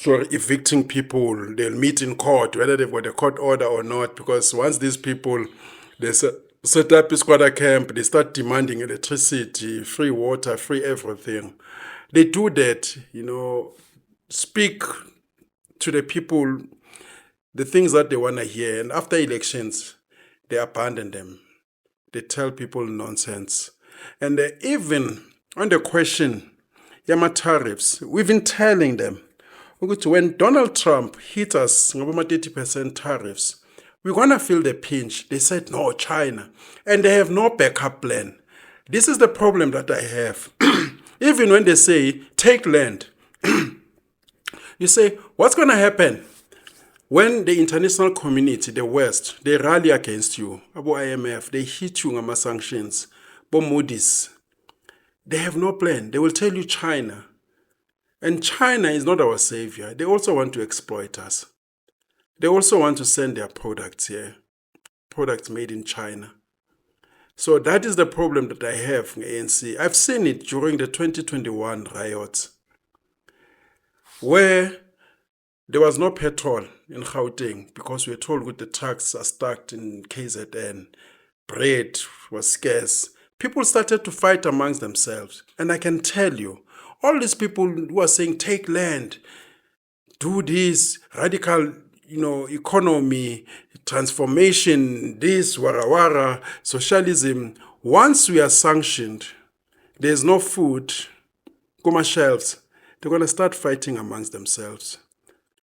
evicting people. They'll meet in court, whether they've got a court order or not. Because once these people, they set up a squatter camp, they start demanding electricity, free water, free everything. They do that, speak to the people the things that they want to hear. And after elections, they abandon them. They tell people nonsense. And even on the question, Yama tariffs, we've been telling them, when Donald Trump hit us with 30% tariffs, we're going to feel the pinch. They said, no, China. And they have no backup plan. This is the problem that I have. Even when they say, take land, you say, what's going to happen when the international community, the West, they rally against you? Abo IMF, they hit you on sanctions. Bo Moody's, they have no plan. They will tell you China. And China is not our savior. They also want to exploit us. They also want to send their products here, products made in China. So that is the problem that I have in ANC. I've seen it during the 2021 riots, where there was no petrol in Gauteng because we were told that the trucks are stuck in KZN. Bread was scarce. People started to fight amongst themselves. And I can tell you, all these people who are saying, take land, do this, radical, economy, transformation, this, wara, socialism. Once we are sanctioned, there's no food, Kuma shelves, they're going to start fighting amongst themselves,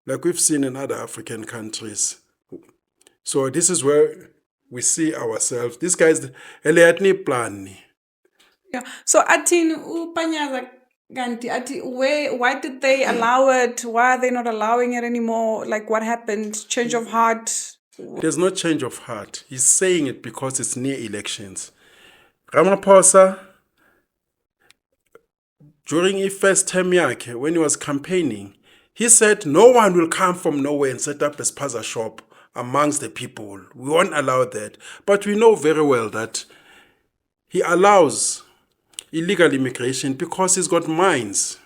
like we've seen in other African countries. So this is where we see ourselves. These guys, Eliatni plan. Yeah. So Atin Upanyaza Ganti, why did they allow it? Why are they not allowing it anymore? Like, what happened? Change of heart? There's no change of heart. He's saying it because it's near elections. Ramaphosa, during his first term, when he was campaigning, he said no one will come from nowhere and set up a spaza shop amongst the people. We won't allow that. But we know very well that he allows illegal immigration because he's got mines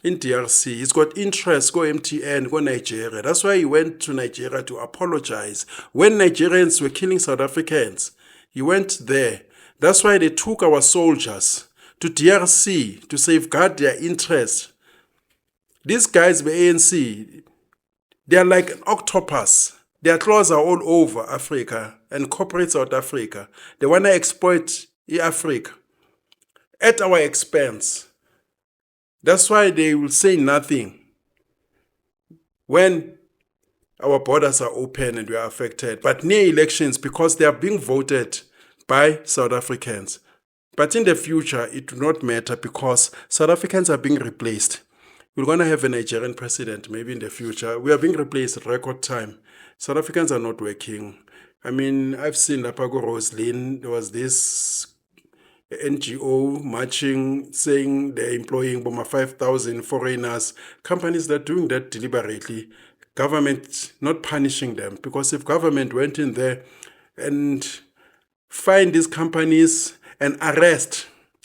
in DRC. He's got interest, go MTN, go Nigeria. That's why he went to Nigeria to apologize. When Nigerians were killing South Africans, he went there. That's why they took our soldiers to DRC to safeguard their interests. These guys, the ANC, they are like an octopus. Their claws are all over Africa and corporate South Africa. They want to exploit Africa at our expense. That's why they will say nothing when our borders are open and we are affected. But near elections, because they are being voted by South Africans. But in the future, it will not matter because South Africans are being replaced. We're going to have a Nigerian president maybe in the future. We are being replaced at record time. South Africans are not working. I mean, I've seen Lapago Roslin. There was this NGO marching saying they're employing over 5,000 foreigners. Companies that are doing that deliberately. Government not punishing them, because if government went in there and find these companies and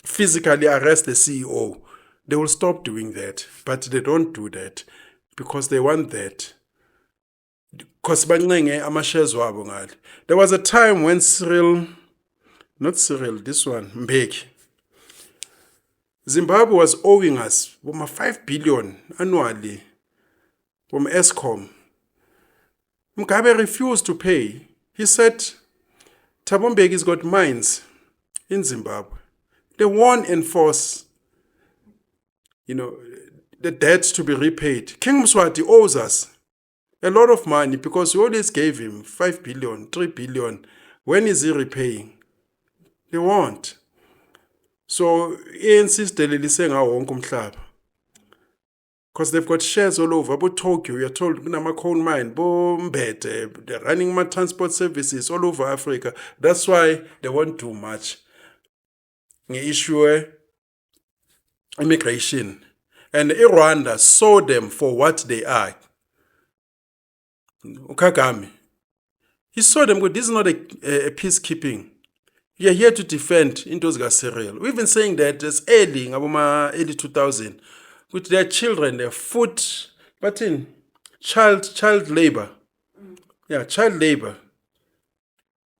physically arrest the CEO, they will stop doing that. But they don't do that. because they want that. Because bancenge ama-shares wabo ngale. There was a time when not Cyril, this one, Mbeki, Zimbabwe was owing us 5 billion annually from Eskom. Mugabe refused to pay. He said, Thabo Mbeki's got mines in Zimbabwe. They won't enforce, the debt to be repaid. King Mswati owes us a lot of money because we always gave him 5 billion, 3 billion. When is he repaying? They won't. So, ANC delelise ngawo wonke umhlaba. Because they've got shares all over. About Tokyo, we are told, coal mine, Mbete, they're running my transport services all over Africa. That's why they won't do much. Issue immigration. And Rwanda saw them for what they are. Kagame. He saw them, but this is not a peacekeeping. We are here to defend into Cyril. We've been saying that as early 2000. With their children, their food, but in child labor. Yeah, child labor.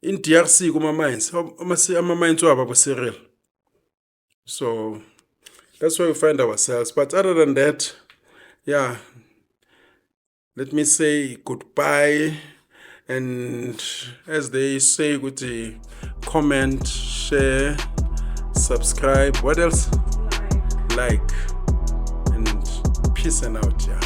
In DRC, kuma mines. Ama mines wabo Cyril. So that's where we find ourselves. But other than that, yeah, let me say goodbye. And as they say, with the comment, share, subscribe. What else? Like. Peace and out, yeah.